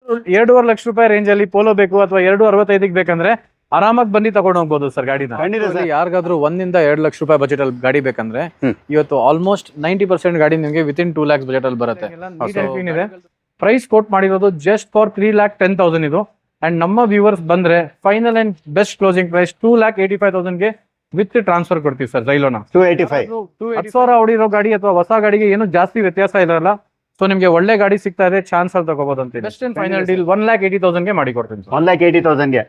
2.5 ಲಕ್ಷ ರೂಪಾಯಿ ರೇಂಜ್ ಅಲ್ಲಿ ಪೋಲೋ ಬೇಕು ಅಥವಾ 2.65 ಬೇಕಂದ್ರೆ ಆರಾಮಾಗಿ ಬನ್ನಿ ತಗೊಂಡು ಹೋಗ್ಬೋದು ಸರ್ ಗಾಡಿನ. ಯಾರಿಗಾದ್ರೂ 1 ಇಂದ 2 ಲಕ್ಷ ರೂಪಾಯಿ ಬಜೆಟ್ ಅಲ್ಲಿ ಗಾಡಿ ಬೇಕಂದ್ರೆ ಇವತ್ತು ಆಲ್ಮೋಸ್ಟ್ 90% ಗಾಡಿ ನಿಮಗೆ ವಿತಿನ್ 2 lakhs ಬಜೆಟ್ ಅಲ್ಲಿ ಬರುತ್ತೆ. ಪ್ರೈಸ್ ಕೋಟ್ ಮಾಡಿರೋದು ಜಸ್ಟ್ ಫಾರ್ 3,10,000 ಇದು. ಅಂಡ್ ನಮ್ಮ ವ್ಯೂವರ್ಸ್ ಬಂದ್ರೆ final and best closing price 2,85,000 ಗೆ ವಿತ್ ಟ್ರಾನ್ಸ್ಫರ್ ಕೊಡ್ತೀವಿ ಸರ್. ಜೈಲೋನ 10,000 ಹೊಡಿರೋ ಗಾಡಿ ಅಥವಾ ಹೊಸ ಗಾಡಿಗೆ ಏನು ಜಾಸ್ತಿ ವ್ಯತ್ಯಾಸ ಇರಲ್ಲ. ಸೊ ನಿಮ್ಗೆ ಒಳ್ಳೆ ಗಾಡಿ ಸಿಗ್ತಾ ಇದೆ, ಚಾನ್ಸ್ ಅಲ್ಲಿ ತಗೋಬಹುದು ಅಂತ. ಬೆಸ್ಟ್ ಅಂಡ್ ಫೈನಲ್ ಡೀಲ್ 1,80,000 ಗೆ ಮಾಡಿ ಕೊಡ್ತೀನಿ. 1,80,000 ಗೆ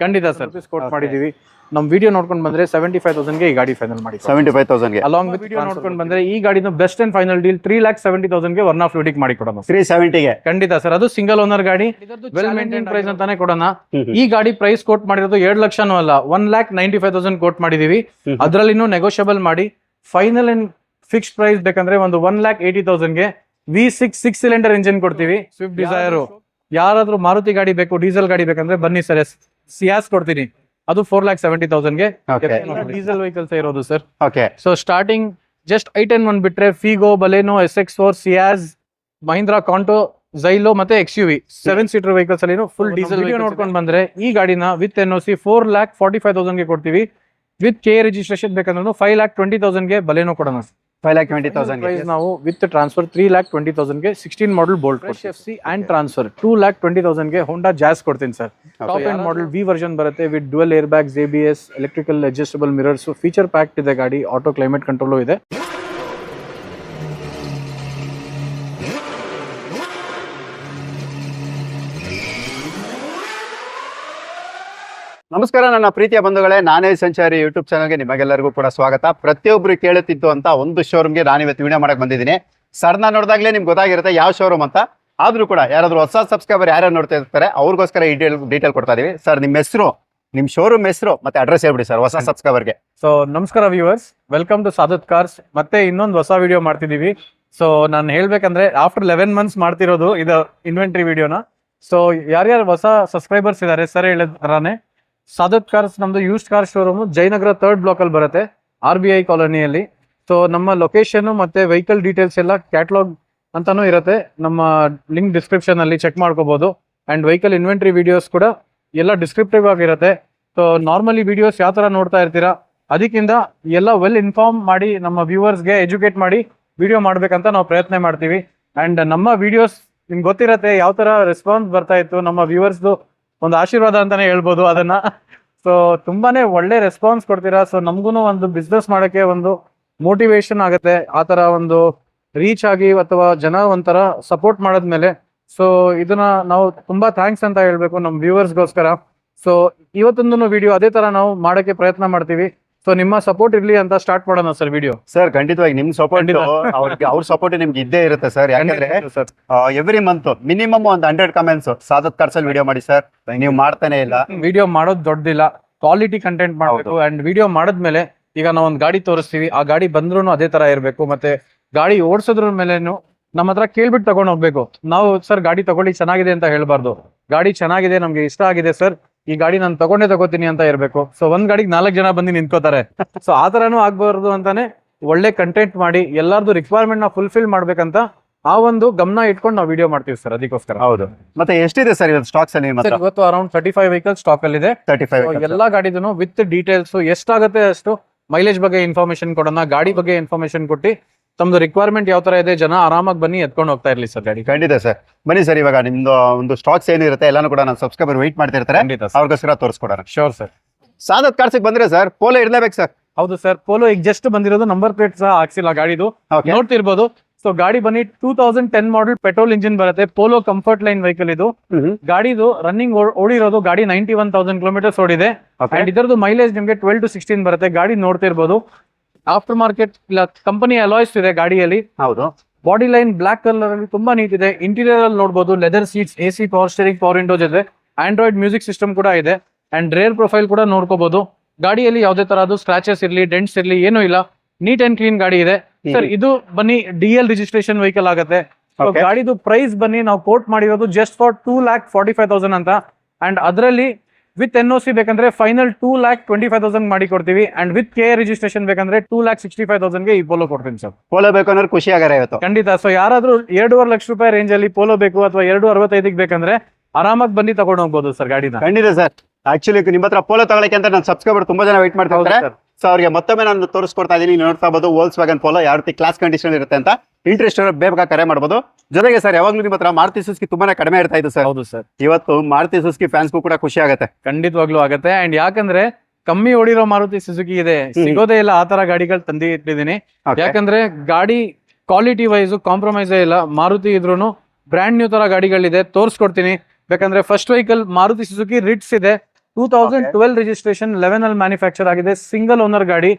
ಖಂಡಿತ ಸರ್ ಕೋಟ್ ಮಾಡಿದೀವಿ. ನಮ್ ವಿಡಿಯೋ ನೋಡ್ಕೊಂಡು ಬಂದ್ರೆ 75,000 ಗೆ ಈ ಗಾಡಿ ಫೈನಲ್ ಮಾಡಿ. 75,000 ಗೆ ಅಲಾಂಗ್ ವಿತ್ ವಿಡಿಯೋ ನೋಡ್ಕೊಂಡು ಬಂದ್ರೆ ಈ ಗಾಡಿನ ಬೆಸ್ಟ್ ಅಂಡ್ ಫೈನಲ್ ಡೀಲ್ 3,70,000 ಗೆ ಒನ್ ಆಫ್ ಯೂಟಿಕ್ ಮಾಡಿ ಕೊಡೋಣ. 370 ಗೆ ಖಂಡಿತ ಸರ್. ಅದು ಸಿಂಗಲ್ ಓನರ್ ಗಾಡಿ, ವೆಲ್ ಮೇಂಟೈನ್ ಪ್ರೈಸ್ ಅಂತಾನೆ ಕೊಡೋಣ. ಈ ಗಾಡಿ ಪ್ರೈಸ್ ಕೋಟ್ ಮಾಡಿರೋದು 2 ಲಕ್ಷನೂ ಅಲ್ಲ, 1,95,000 ಕೋಟ್ ಮಾಡಿದೀವಿ. ಅದ್ರಲ್ಲಿನೂ ನೆಗೋಷಿಯಬಲ್ ಮಾಡಿ ಫೈನಲ್ ಅಂಡ್ ಫಿಕ್ಸ್ಡ್ ಪ್ರೈಸ್ ಬೇಕಂದ್ರೆ ಒಂದು 1,80,000 ಗೆ V6 6 ಸಿಲಿಂಡರ್ ಇಂಜಿನ್ ಕೊಡ್ತೀವಿ. Swift Dzire. ಯಾರಾದ್ರೂ ಮಾರುತಿ ಗಾಡಿ ಬೇಕು, ಡೀಸೆಲ್ ಗಾಡಿ ಬೇಕಂದ್ರೆ ಬನ್ನಿ ಸರ್, ಸಿಯಾಸ್ ಕೊಡ್ತೀನಿ. ಅದು 4,70,000 ಗೆ ಡೀಸೆಲ್ ವೆಹಿಕಲ್ಸ್ ಇರೋದು sir. So starting just i10 1 ಬಿಟ್ರೆ Figo, Baleno, SX4, Ciaz, Mahindra Quanto, Xylo ಮತ್ತೆ XUV 7 ಸೀಟರ್ ವೆಹಿಕಲ್ಸ್ ಅಲ್ಲಿ ಫುಲ್ ಡೀಸೆಲ್ ನೋಡ್ಕೊಂಡು ಬಂದ್ರೆ ಈ ಗಾಡಿನ ವಿತ್ NOC 4,45,000 ಗೆ ಕೊಡ್ತೀವಿ. ವಿತ್ ಕೆ ರಿಜಿಸ್ಟ್ರೇಷನ್ ಬೇಕಂದ್ರೆ 5,20,000 ಗೆ ಬಲೆನೋ ಕೊಡೋಣ. 5,20,000 ಪ್ರೈಸ್ ನಾವು ವಿತ್ ಟ್ರಾನ್ಸ್ಫರ್ 3,20,000 ಗೆ 16 model bolt FC and transfer 2,20,000 ಗೆ ಹೋಂಡಾ ಜಾಸ್ ಕೊಡ್ತೀನಿ sir. Top end model V version ಬರುತ್ತೆ with dual air bags, ABS, electrical adjustable mirrors, feature packed ಇದೆ ಗಾಡಿ. ಆಟೋ ಕ್ಲೈಮೇಟ್ ಕಂಟ್ರೋಲ್ ಇದೆ. ನಮಸ್ಕಾರ ನನ್ನ ಪ್ರೀತಿಯ ಬಂಧುಗಳೇ, ನಾನೇ ಸಂಚಾರಿ ಯೂಟ್ಯೂಬ್ ಚಾನಲ್ಗೆ ನಿಮಗೆಲ್ಲರಿಗೂ ಕೂಡ ಸ್ವಾಗತ. ಪ್ರತಿಯೊಬ್ರು ಕೇಳುತ್ತಿತ್ತು ಅಂತ ಒಂದು ಶೋರೂಮ್ಗೆ ನಾನು ಇವತ್ತು ವಿಡಿಯೋ ಮಾಡಕ್ ಬಂದಿದ್ದೀನಿ. ಸರ್ನ ನೋಡಿದಾಗಲೇ ನಿಮ್ಗೆ ಗೊತ್ತಾಗಿರುತ್ತೆ ಯಾವ ಶೋರೂಮ್ ಅಂತ. ಆದ್ರೂ ಕೂಡ ಯಾರಾದ್ರೂ ಹೊಸ ಸಬ್ಸ್ಕ್ರೈಬರ್ ಯಾರ್ಯಾರು ನೋಡ್ತಾ ಇರ್ತಾರೆ ಅವ್ರಿಗೋಸ್ಕರ ಈ ಡೀಟೇಲ್ ಕೊಡ್ತಾ ಇದೀವಿ. ಸರ್, ನಿಮ್ಮ ಹೆಸರು, ನಿಮ್ಮ ಶೋರೂಮ್ ಹೆಸರು ಮತ್ತೆ ಅಡ್ರೆಸ್ ಹೇಳ್ಬಿಡಿ ಸರ್ ಹೊಸ ಸಬ್ಸ್ಕ್ರೈಬರ್ಗೆ. ಸೊ ನಮಸ್ಕಾರ viewers, welcome to Saadat cars. ಮತ್ತೆ ಇನ್ನೊಂದು ಹೊಸ ವಿಡಿಯೋ ಮಾಡ್ತಿದೀವಿ. ಸೊ ನಾನು ಹೇಳ್ಬೇಕಂದ್ರೆ ಆಫ್ಟರ್ 11 months ಮಾಡ್ತಿರೋದು ಇದು ಇನ್ವೆಂಟ್ರಿ ವಿಡಿಯೋನ. ಸೊ ಯಾರ್ಯಾರು ಹೊಸ ಸಬ್ಸ್ಕ್ರೈಬರ್ಸ್ ಇದಾರೆ ಸರ್ ಹೇಳಿದ್ರಾನೆ, ಸಾದತ್ ಕಾರ್ಸ್ ನಮ್ದು used car showroom Jayanagar 3rd block ಅಲ್ಲಿ ಬರುತ್ತೆ, RBI ಕಾಲೋನಿಯಲ್ಲಿ. ಸೊ ನಮ್ಮ ಲೊಕೇಶನ್ ಮತ್ತೆ ವೆಹಿಕಲ್ ಡೀಟೇಲ್ಸ್ ಎಲ್ಲ ಕ್ಯಾಟಲಾಗ್ ಅಂತಾನೂ ಇರುತ್ತೆ. ನಮ್ಮ ಲಿಂಕ್ ಡಿಸ್ಕ್ರಿಪ್ಷನ್ ಅಲ್ಲಿ ಚೆಕ್ ಮಾಡ್ಕೋಬಹುದು. ಅಂಡ್ ವೆಹಿಕಲ್ ಇನ್ವೆಂಟ್ರಿ ವಿಡಿಯೋಸ್ ಕೂಡ ಎಲ್ಲ ಡಿಸ್ಕ್ರಿಪ್ಟಿವ್ ಆಗಿರುತ್ತೆ. ಸೊ ನಾರ್ಮಲಿ ವಿಡಿಯೋಸ್ ಯಾವ ತರ ನೋಡ್ತಾ ಇರ್ತೀರಾ ಅದಕ್ಕಿಂತ ಎಲ್ಲ ವೆಲ್ ಇನ್ಫಾರ್ಮ್ ಮಾಡಿ ನಮ್ಮ ವ್ಯೂವರ್ಸ್ಗೆ ಎಜುಕೇಟ್ ಮಾಡಿ ವಿಡಿಯೋ ಮಾಡ್ಬೇಕಂತ ನಾವು ಪ್ರಯತ್ನ ಮಾಡ್ತೀವಿ. ಅಂಡ್ ನಮ್ಮ ವಿಡಿಯೋಸ್ ನಿಮ್ಗೆ ಗೊತ್ತಿರತ್ತೆ ಯಾವ ತರ ರೆಸ್ಪಾನ್ಸ್ ಬರ್ತಾ ಇತ್ತು. ನಮ್ಮ ವ್ಯೂವರ್ಸ್ದು ಒಂದು ಆಶೀರ್ವಾದ ಅಂತಾನೆ ಹೇಳ್ಬೋದು ಅದನ್ನ. ಸೊ ತುಂಬಾನೇ ಒಳ್ಳೆ ರೆಸ್ಪಾನ್ಸ್ ಕೊಡ್ತೀರಾ. ಸೊ ನಮ್ಗೂ ಒಂದು ಬಿಸ್ನೆಸ್ ಮಾಡಕ್ಕೆ ಒಂದು ಮೋಟಿವೇಶನ್ ಆಗುತ್ತೆ. ಆ ತರ ಒಂದು ರೀಚ್ ಆಗಿ ಅಥವಾ ಜನ ಒಂಥರ ಸಪೋರ್ಟ್ ಮಾಡದ್ಮೇಲೆ ಸೊ ಇದನ್ನ ನಾವು ತುಂಬಾ ಥ್ಯಾಂಕ್ಸ್ ಅಂತ ಹೇಳ್ಬೇಕು ನಮ್ಮ ವ್ಯೂವರ್ಸ್ಗೋಸ್ಕರ. ಸೊ ಇವತ್ತೊಂದು ವಿಡಿಯೋ ಅದೇ ತರ ನಾವು ಮಾಡಕ್ಕೆ ಪ್ರಯತ್ನ ಮಾಡ್ತೀವಿ. ಸೊ ನಿಮ್ಮ ಸಪೋರ್ಟ್ ಇರ್ಲಿ ಅಂತ ಸ್ಟಾರ್ಟ್ ಮಾಡೋಣ ಸರ್ ವಿಡಿಯೋ. ಸರ್ ಖಂಡಿತವಾಗಿ ನಿಮ್ ಸಪೋರ್ಟ್ ಅವ್ರ ಸಪೋರ್ಟ್ ನಿಮ್ಗೆ ಇದ್ದೇ ಇರುತ್ತೆ ಸರ್. ಯಾಕಂದ್ರೆ ಎವ್ರಿ ಮಂತ್ ಮಿನಿಮಮ್ ಒಂದು 100 ಕಮೆಂಟ್ಸ್ ಸಾದತ್ ಕಾರ್ಸ್ ಅಲ್ಲಿ ವಿಡಿಯೋ ಮಾಡಿ ಸರ್, ನೀವು ಮಾಡ್ತಾನೆ ಇಲ್ಲ. ವಿಡಿಯೋ ಮಾಡೋದು ದೊಡ್ಡದಿಲ್ಲ, ಕ್ವಾಲಿಟಿ ಕಂಟೆಂಟ್ ಮಾಡಬೇಕು. ಅಂಡ್ ವಿಡಿಯೋ ಮಾಡಿದ್ಮೇಲೆ ಈಗ ನಾವು ಒಂದು ಗಾಡಿ ತೋರಿಸ್ತೀವಿ, ಆ ಗಾಡಿ ಬಂದ್ರು ಅದೇ ತರ ಇರಬೇಕು. ಮತ್ತೆ ಗಾಡಿ ಓಡಿಸೋದ್ರ ಮೇಲೇನು ನಮ್ಮ ಹತ್ರ ಕೇಳ್ಬಿಟ್ಟು ತಗೊಂಡ್ ಹೋಗ್ಬೇಕು. ನಾವು ಸರ್ ಗಾಡಿ ತಗೊಳ್ಳಿ ಚೆನ್ನಾಗಿದೆ ಅಂತ ಹೇಳ್ಬಾರ್ದು. ಗಾಡಿ ಚೆನ್ನಾಗಿದೆ, ನಮ್ಗೆ ಇಷ್ಟ ಆಗಿದೆ ಸರ್, ಈ ಗಾಡಿ ನಾನು ತಗೋತೀನಿ ಅಂತ ಇರ್ಬೇಕು. ಸೊ ಒಂದ್ ಗಾಡಿಗೆ 4 ಜನ ಬಂದು ನಿಂತ್ಕೋತಾರೆ. ಸೊ ಆ ತರನು ಆಗ್ಬಾರ್ದು ಅಂತಾನೆ ಒಳ್ಳೆ ಕಂಟೆಂಟ್ ಮಾಡಿ ಎಲ್ಲಾರ್ದು ರಿಕ್ವೈರ್ಮೆಂಟ್ ನ ಫುಲ್ಫಿಲ್ ಮಾಡ್ಬೇಕಂತ ಆ ಒಂದು ಗಮನ ಇಟ್ಕೊಂಡು ನಾವು ವಿಡಿಯೋ ಮಾಡ್ತೀವಿ ಸರ್. ಅದಕ್ಕೋಸ್ಕರ. ಹೌದು. ಮತ್ತೆ ಎಷ್ಟಿದೆ ಸರ್ ಇವತ್ತು ಸ್ಟಾಕ್ಸ್ ಅಲ್ಲಿ? ಇವತ್ತು ಅರೌಂಡ್ 35 ವೆಹಿಕಲ್ ಸ್ಟಾಕ್ ಅಲ್ಲಿ ಇದೆ. 35 ಎಲ್ಲಾ ಗಾಡಿದೂ ವಿತ್ ಡೀಟೇಲ್ಸ್ ಎಷ್ಟಾಗುತ್ತೆ ಅಷ್ಟು ಮೈಲೇಜ್ ಬಗ್ಗೆ ಇನ್ಫಾರ್ಮೇಶನ್ ಕೊಡೋಣ, ಗಾಡಿ ಬಗ್ಗೆ ಇನ್ಫಾರ್ಮೇಶನ್ ಕೊಟ್ಟು ತಮ್ದು ರಿಕ್ವೈರ್ಮೆಂಟ್ ಯಾವ ತರ ಇದೆ ಜನ ಆರಾಮಾಗಿ ಬನ್ನಿ ಎತ್ಕೊಂಡು ಹೋಗ್ತಾ ಇರ್ಲಿ ಸರ್ ಗಾಡಿ. ಖಂಡಿತ ಸರ್, ಬನ್ನಿ ಸರ್. ಇವಾಗ ನಿಮ್ದು ಒಂದು ಸ್ಟಾಕ್ಸ್ ಏನಿರುತ್ತೆ ಎಲ್ಲಾನು ಕೂಡ ನಾನು ಸಬ್ಸ್ಕ್ರೈಬರ್ ವೆಯ್ಟ್ ಮಾಡ್ತಿರ್ತಾರೆ, ಅವ್ರಿಗೋಸ್ಕರ ತೋರಿಸ್ಕೊಡೋಣ. Sure sir. ಸಾದತ್ ಕಾರ್ಸ್ ಬಂದ್ರೆ ಸರ್ ಪೋಲೋ ಇರ್ಲೇಬೇಕು ಸರ್. ಹೌದು ಸರ್, ಪೋಲೋ ಈಗ ಜಸ್ಟ್ ಬಂದಿರೋದು, ನಂಬರ್ ಪ್ಲೇಟ್ ಸಹ ಹಾಕ್ಸಿಲ್ಲ ಗಾಡಿದು, ನೋಡ್ತಿರ್ಬೋದು. ಸೊ ಗಾಡಿ ಬನ್ನಿ 2010 ಮಾಡಲ್ ಪೆಟ್ರೋಲ್ ಇಂಜಿನ್ ಬರುತ್ತೆ. ಪೋಲೋ ಕಂಫರ್ಟ್ ಲೈನ್ ವೆಹಿಕಲ್ ಇದು. ಗಾಡಿದು ರನ್ನಿಂಗ್ ಓಡಿರೋದು ಗಾಡಿ 91,000 ಕಿಲೋಮೀಟರ್ಸ್ ಓಡಿದೆ. ಅಂಡ್ ಇದರದ್ದು ಮೈಲೇಜ್ ನಿಮ್ಗೆ 12 to 16 ಬರುತ್ತೆ. ಗಾಡಿ ನೋಡ್ತಿರ್ಬೋದು, ಆಫ್ಟರ್ ಮಾರ್ಕೆಟ್ ಇಲ್ಲ ಕಂಪನಿ ಅಲಾಯ್ಸ್ ಇದೆ ಗಾಡಿಯಲ್ಲಿ. ಹೌದು. ಬಾಡಿ ಲೈನ್ ಬ್ಲಾಕ್ ಕಲರ್ ಅಲ್ಲಿ ತುಂಬಾ ನೀಟ್ ಇದೆ. ಇಂಟೀರಿಯರ್ ಅಲ್ಲಿ ನೋಡಬಹುದು leather seats, AC power steering, power Windows ಇದೆ. ಆಂಡ್ರಾಯ್ಡ್ ಮ್ಯೂಸಿಕ್ ಸಿಸ್ಟಮ್ ಕೂಡ ಇದೆ. ಅಂಡ್ ರೇರ್ ಪ್ರೊಫೈಲ್ ಕೂಡ ನೋಡ್ಕೋಬಹುದು. ಗಾಡಿಯಲ್ಲಿ ಯಾವುದೇ ತರಹದ್ದು ಸ್ಕ್ರಾಚಸ್ ಇರ್ಲಿ, ಡೆಂಟ್ಸ್ ಇರ್ಲಿ ಏನೂ ಇಲ್ಲ. ನೀಟ್ ಅಂಡ್ ಕ್ಲೀನ್ ಗಾಡಿ ಇದೆ ಸರ್. ಇದು ಬನ್ನಿ DL ರಿಜಿಸ್ಟ್ರೇಷನ್ ವೆಹಿಕಲ್ ಆಗುತ್ತೆ. ಗಾಡಿದು ಪ್ರೈಸ್ ಬನ್ನಿ ನಾವು ಕೋಟ್ ಮಾಡಿರೋದು ಜಸ್ಟ್ ಫಾರ್ 2,45,000 ಅಂತ. ಅಂಡ್ ಅದರಲ್ಲಿ ವಿತ್ NOC ಬೇಕಂದ್ರೆ ಫೈನಲ್ 2,25,000 ಮಾಡಿ ಕೊಡ್ತೀವಿ. ಅಂಡ್ ವಿತ್ KA ರಿಜಿಸ್ಟ್ರೇಷನ್ ಬೇಕಂದ್ರೆ 2,65,000 ಗೆ ಈ ಪೋಲೋ ಕೊಡ್ತೀನಿ ಸರ್. ಪೋಲೋ ಬೇಕು ಅಂದ್ರೆ ಖುಷಿ ಆಗಾರೆ ಇವತ್ತು. ಖಂಡಿತ. ಸೊ ಯಾರಾದ್ರೂ 2.5 ಲಕ್ಷ ರೂಪಾಯಿ ರೇಂಜ್ ಅಲ್ಲಿ ಪೋಲೋ ಬೇಕು ಅಥವಾ 2.65 ಬೇಕಂದ್ರೆ ಆರಾಮಾಗಿ ಬಂದು ತಗೊಂಡು ಹೋಗ್ಬೋದು ಸರ್ ಗಾಡಿನ. ಖಂಡಿತ ಸರ್. ಆಕ್ಚುಲಿ ನಿಮ್ಮ ಹತ್ರ ಪೋಲೋ ತಗೊಳಕ್ಕೆ ಅಂತ ನನ್ನ ಸಬ್ಸ್ಕ್ರೈಬರ್ ತುಂಬಾ ಜನ ವೇಟ್ ಮಾಡ್ತಾ ಇದ್ದಾರೆ. ಸೊ ಅವ್ರಿಗೆ ಮತ್ತೊಮ್ಮೆ ನಾನು ತೋರಿಸ್ಕೊಡ್ತಾ ಇದೀನಿ. ನೋಡ್ತಾ ಇರ್ಬೋದು Volkswagen ಪೋಲೋ ಯಾವ ರೀತಿ ಕ್ಲಾಸ್ ಕಂಡೀಷನ್ ಇರುತ್ತೆ ಅಂತ. ಇಂಟ್ರೆಸ್ಟ್ ಬೇಗ ಕರೆ ಮಾಡಬಹುದು. ಜೊತೆಗೆ ಸರ್ ಯಾವಾಗ್ಲೂ ನಿಮ್ಮ ಹತ್ರ ಮಾರುತಿ ಸುಜುಕಿ ತುಂಬಾನೇ ಕಡಿಮೆ ಇರ್ತಾ ಇದೆ ಸರ್. ಹೌದು ಸರ್. ಇವತ್ತು ಮಾರುತಿ ಸುಜುಕಿ ಫ್ಯಾನ್ಸ್ಗೂ ಕೂಡ ಖುಷಿ ಆಗುತ್ತೆ. ಖಂಡಿತವಾಗ್ಲೂ ಆಗತ್ತೆ. ಅಂಡ್ ಯಾಕಂದ್ರೆ ಕಮ್ಮಿ ಓಡಿರೋ ಮಾರುತಿ ಸುಜುಕಿ ಇದೆ, ಸಿಗೋದೇ ಇಲ್ಲ ಆ ತರ ಗಾಡಿಗಳು ತಂದು ಇಟ್ಟಿದ್ದೀನಿ. ಯಾಕಂದ್ರೆ ಗಾಡಿ ಕ್ವಾಲಿಟಿ ವೈಸ್ ಕಾಂಪ್ರಮೈಸೇ ಇಲ್ಲ. ಮಾರುತಿ ಇದ್ರೂನು ಬ್ರ್ಯಾಂಡ್ ನ್ಯೂ ತರ ಗಾಡಿಗಳಿದೆ, ತೋರಿಸ್ಕೊಡ್ತೀನಿ. ಬೇಕಂದ್ರೆ first vehicle Maruti Suzuki Ritz ಇದೆ, 2012 ರಿಜಿಸ್ಟ್ರೇಷನ್, 11 ಅಲ್ಲಿ ಮ್ಯಾನುಫ್ಯಾಕ್ಚರ್ ಆಗಿದೆ, ಸಿಂಗಲ್ ಓನರ್ ಗಾಡಿ.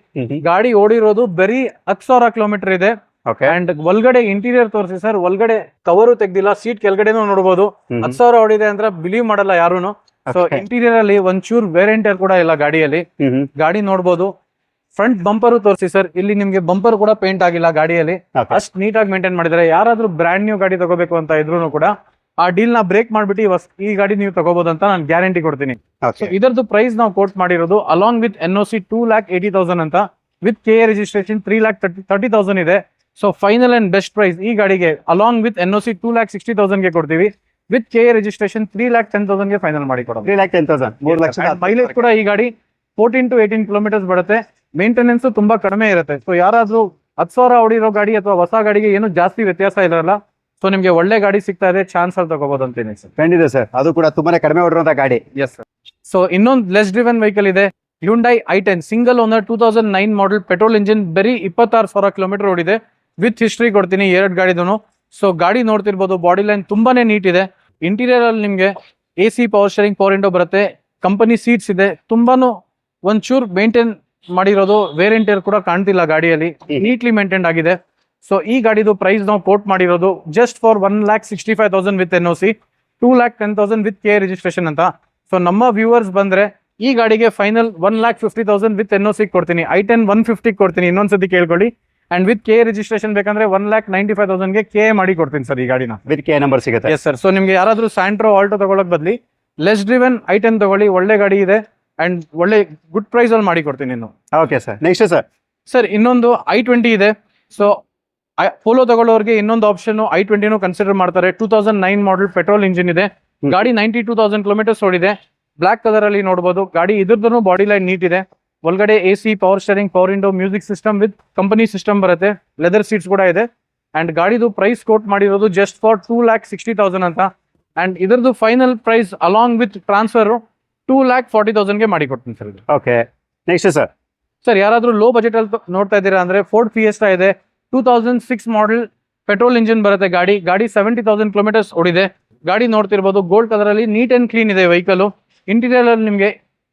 ಗಾಡಿ ಓಡಿರೋದು ಬರೀ 10,000 ಕಿಲೋಮೀಟರ್ ಇದೆ. ಅಂಡ್ ಒಳಗಡೆ ಇಂಟೀರಿಯರ್ ತೋರಿಸಿ ಸರ್. ಒಳಗಡೆ ಕವರು ತೆಗ್ದಿಲ್ಲ, ಸೀಟ್ ಕೆಳಗಡೆನೂ ನೋಡಬಹುದು. 10,000 ಓಡಿದೆ ಅಂದ್ರೆ ಬಿಲೀವ್ ಮಾಡಲ್ಲ ಯಾರುನು. ಸೊ ಇಂಟೀರಿಯರ್ ಅಲ್ಲಿ ಒಂಚೂರ್ ವೇರಿಯಂಟರ್ ಕೂಡ ಇಲ್ಲ ಗಾಡಿಯಲ್ಲಿ. ಗಾಡಿ ನೋಡಬಹುದು. ಫ್ರಂಟ್ ಬಂಪರ್ ತೋರಿಸಿ ಸರ್. ಇಲ್ಲಿ ನಿಮ್ಗೆ ಬಂಪರ್ ಕೂಡ ಪೇಂಟ್ ಆಗಿಲ್ಲ ಗಾಡಿಯಲ್ಲಿ, ಅಷ್ಟು ನೀಟಾಗಿ ಮೇಂಟೈನ್ ಮಾಡಿದ್ದಾರೆ. ಯಾರಾದ್ರೂ ಬ್ರ್ಯಾಂಡ್ ನ್ಯೂ ಗಾಡಿ ತಗೋಬೇಕು ಅಂತ ಇದ್ರು ಕೂಡ ಆ ಡೀಲ್ ನ ಬ್ರೇಕ್ ಮಾಡ್ಬಿಟ್ಟು ಈ ಗಾಡಿ ನೀವು ತಗೋಬಹುದು ಅಂತ ನಾನು ಗ್ಯಾರಂಟಿ ಕೊಡ್ತೀನಿ. ಸೊ ಇದರದ್ದು ಪ್ರೈಸ್ ನಾವು ಕೋಟ್ ಮಾಡಿರೋದು ಅಲಾಂಗ್ ವಿತ್ NOC 2,80,000 ಅಂತ, ವಿತ್ KA ರಿಜಿಸ್ಟ್ರೇಷನ್ 3,30,000 ಇದೆ. So final and best price ಈ ಗಾಡಿಗೆ ಅಲಾಂಗ್ ವಿತ್ NOC 2,60,000 ಗೆ ಕೊಡ್ತೀವಿ. ವಿತ್ KA ರಿಜಿಸ್ಟ್ರೇಷನ್ 3,10,000 ಗೆ ಫೈನಲ್ ಮಾಡಿ ಕೊಡೋದು. 3,10,000 3 ಲಕ್ಷ. ಮೈಲೇಜ್ ಕೂಡ ಈ ಗಾಡಿ 14 to 18 ಕಿಲೋಮೀಟರ್ಸ್ ಬರುತ್ತೆ. ಮೇಂಟೆನೆನ್ಸ್ ತುಂಬಾ ಕಡಿಮೆ ಇರುತ್ತೆ. ಸೊ ಯಾರಾದ್ರೂ 10,000 ಓಡಿರೋ ಗಾಡಿ ಅಥವಾ ಹೊಸ ಗಾಡಿಗೆ ಏನು ಜಾಸ್ತಿ ವ್ಯತ್ಯಾಸ ಇರಲ್ಲ. ಸೊ ನಿಮ್ಗೆ ಒಳ್ಳೆ ಗಾಡಿ ಸಿಗ್ತಾ ಇದೆ, ಚಾನ್ಸ್ ಅಲ್ಲಿ ತಗೋಬಹುದು ಅಂತೀನಿ ಸರ್. ಖಂಡಿತ ಸರ್. ಅದು ಕೂಡ ತುಂಬಾನೇ ಕಡಿಮೆ ಓಡಿರುವಂತ ಗಾಡಿ. Yes sir. ಸೊ ಇನ್ನೊಂದು ಲೆಸ್ ಡ್ರಿವನ್ ವೆಹಿಕಲ್ ಇದೆ, Hyundai i10 single owner 2009 model, petrol engine, ಬರೀ 26,000 ಕಿಲೋಮೀಟರ್ ಓಡಿದೆ. ವಿತ್ ಹಿಸ್ಟ್ರಿ ಕೊಡ್ತೀನಿ ಎರಡು ಗಾಡಿದೂ. ಸೊ ಗಾಡಿ ನೋಡ್ತಿರ್ಬೋದು, ಬಾಡಿ ಲೈನ್ ತುಂಬಾನೇ ನೀಟ್ ಇದೆ. ಇಂಟೀರಿಯರ್ ಅಲ್ಲಿ ನಿಮ್ಗೆ AC power sharing, power window ಬರುತ್ತೆ, ಕಂಪನಿ ಸೀಟ್ಸ್ ಇದೆ. ತುಂಬಾನು ಒಂಚೂರ್ ಮೇಂಟೈನ್ ಮಾಡಿರೋದು, ವೇರಿಯಂಟಿಯರ್ ಕೂಡ ಕಾಣ್ತಿಲ್ಲ ಗಾಡಿಯಲ್ಲಿ, ನೀಟ್ಲಿ ಮೇಂಟೈನ್ ಆಗಿದೆ. ಸೊ ಈ ಗಾಡಿದು ಪ್ರೈಸ್ ನಾವು ಕೋಟ್ ಮಾಡಿರೋದು just for 1,65,000 with NOC, 2,10,000 with KA registration ಅಂತ. ಸೊ ನಮ್ಮ ವ್ಯೂವರ್ಸ್ ಬಂದ್ರೆ ಈ ಗಾಡಿಗೆ ಫೈನಲ್ 1,50,000 ವಿತ್ NOC ಕೊಡ್ತೀನಿ. i10 150 ಕೊಡ್ತೀನಿ, ಇನ್ನೊಂದ್ಸತಿ ಕೇಳ್ಕೊಳ್ಳಿ. ಅಂಡ್ ವಿತ್ KA ರಿಜಿಸ್ಟ್ರೇಷನ್ ಬೇಕಂದ್ರೆ 1,95,000 ಗೆ KA ಮಾಡಿ ಕೊಡ್ತೀನಿ ಸರ್ ಈ ಗಾಡಿನ. ವಿತ್ KA ನಂಬರ್ ಸಿಗುತ್ತೆ. Yes sir. ಸೊ ನಿಮ್ಗೆ ಯಾರಾದ್ರೂ ಸ್ಯಾಂಟ್ರೋ, ಆಲ್ಟೋ ತಗೊಳಕ್ ಬದ್ಲಿ ಲೆಸ್ ಡ್ರಿವನ್ i10 ತಗೊಳ್ಳಿ, ಒಳ್ಳೆ ಗಾಡಿ ಇದೆ ಅಂಡ್ ಒಳ್ಳೆ ಗುಡ್ ಪ್ರೈಸ್ ಅಲ್ಲಿ ಮಾಡಿ ಕೊಡ್ತೀನಿ ಇನ್ನು. Okay sir. ನೆಕ್ಸ್ಟ್ ಸರ್ ಇನ್ನೊಂದು i20 ಇದೆ. ಸೊ ಪೋಲೋ ತಗೊಳ್ಳೋರಿಗೆ ಇನ್ನೊಂದು ಆಪ್ಷನ್ i20 ಕನ್ಸಿಡರ್ ಮಾಡ್ತಾರೆ. 2009 ಮಾಡೆಲ್, ಪೆಟ್ರೋಲ್ ಇಂಜಿನ್ ಇದೆ. ಗಾಡಿ 92,000 ಕಿಲೋಮೀಟರ್ಸ್ ಓಡಿದೆ. ಬ್ಲಾಕ್ ಕಲರ್ ಅಲ್ಲಿ ನೋಡಬಹುದು. ಗಾಡಿ ಇದ್ರದ್ದು ಬಾಡಿ ಲೈನ್ ನೀಟ್ ಇದೆ. ಒಳಗಡೆ AC power steering, power window, music system with company system ಬರುತ್ತೆ. ಲೆದರ್ ಸೀಟ್ಸ್ ಕೂಡ ಇದೆ. ಅಂಡ್ ಗಾಡಿದು ಪ್ರೈಸ್ ಕೋಟ್ ಮಾಡಿರೋದು ಜಸ್ಟ್ ಫಾರ್ 2,60,000 ಅಂತ. ಅಂಡ್ ಇದರದ್ದು final price along with transfer 2,40,000 ಗೆ ಮಾಡಿ ಕೊಡ್ತೀನಿ ಸರ್. ಓಕೆ. ನೆಕ್ಸ್ಟ್ ಸರ್ ಯಾರಾದ್ರೂ ಲೋ ಬಜೆಟ್ ಅಲ್ಲಿ ನೋಡ್ತಾ ಇದ್ದೀರಾ ಅಂದ್ರೆ ಫೋರ್ಡ್ ಫಿಯೆಸ್ಟಾ ಇದೆ, 2006 ಮಾಡೆಲ್, ಪೆಟ್ರೋಲ್ ಇಂಜಿನ್ ಬರುತ್ತೆ. ಗಾಡಿ 70,000 ಕಿಲೋಮೀಟರ್ಸ್ ಓಡಿದೆ. ಗಾಡಿ ನೋಡ್ತಿರ್ಬೋದು, ಗೋಲ್ಡ್ ಕಲರ್ ಅಲ್ಲಿ ನೀಟ್ ಅಂಡ್ ಕ್ಲೀನ್ ಇದೆ ವೆಹಿಕಲ್. ಇಂಟೀರಿಯರ್ ಅಲ್ಲಿ ನಿಮಗೆ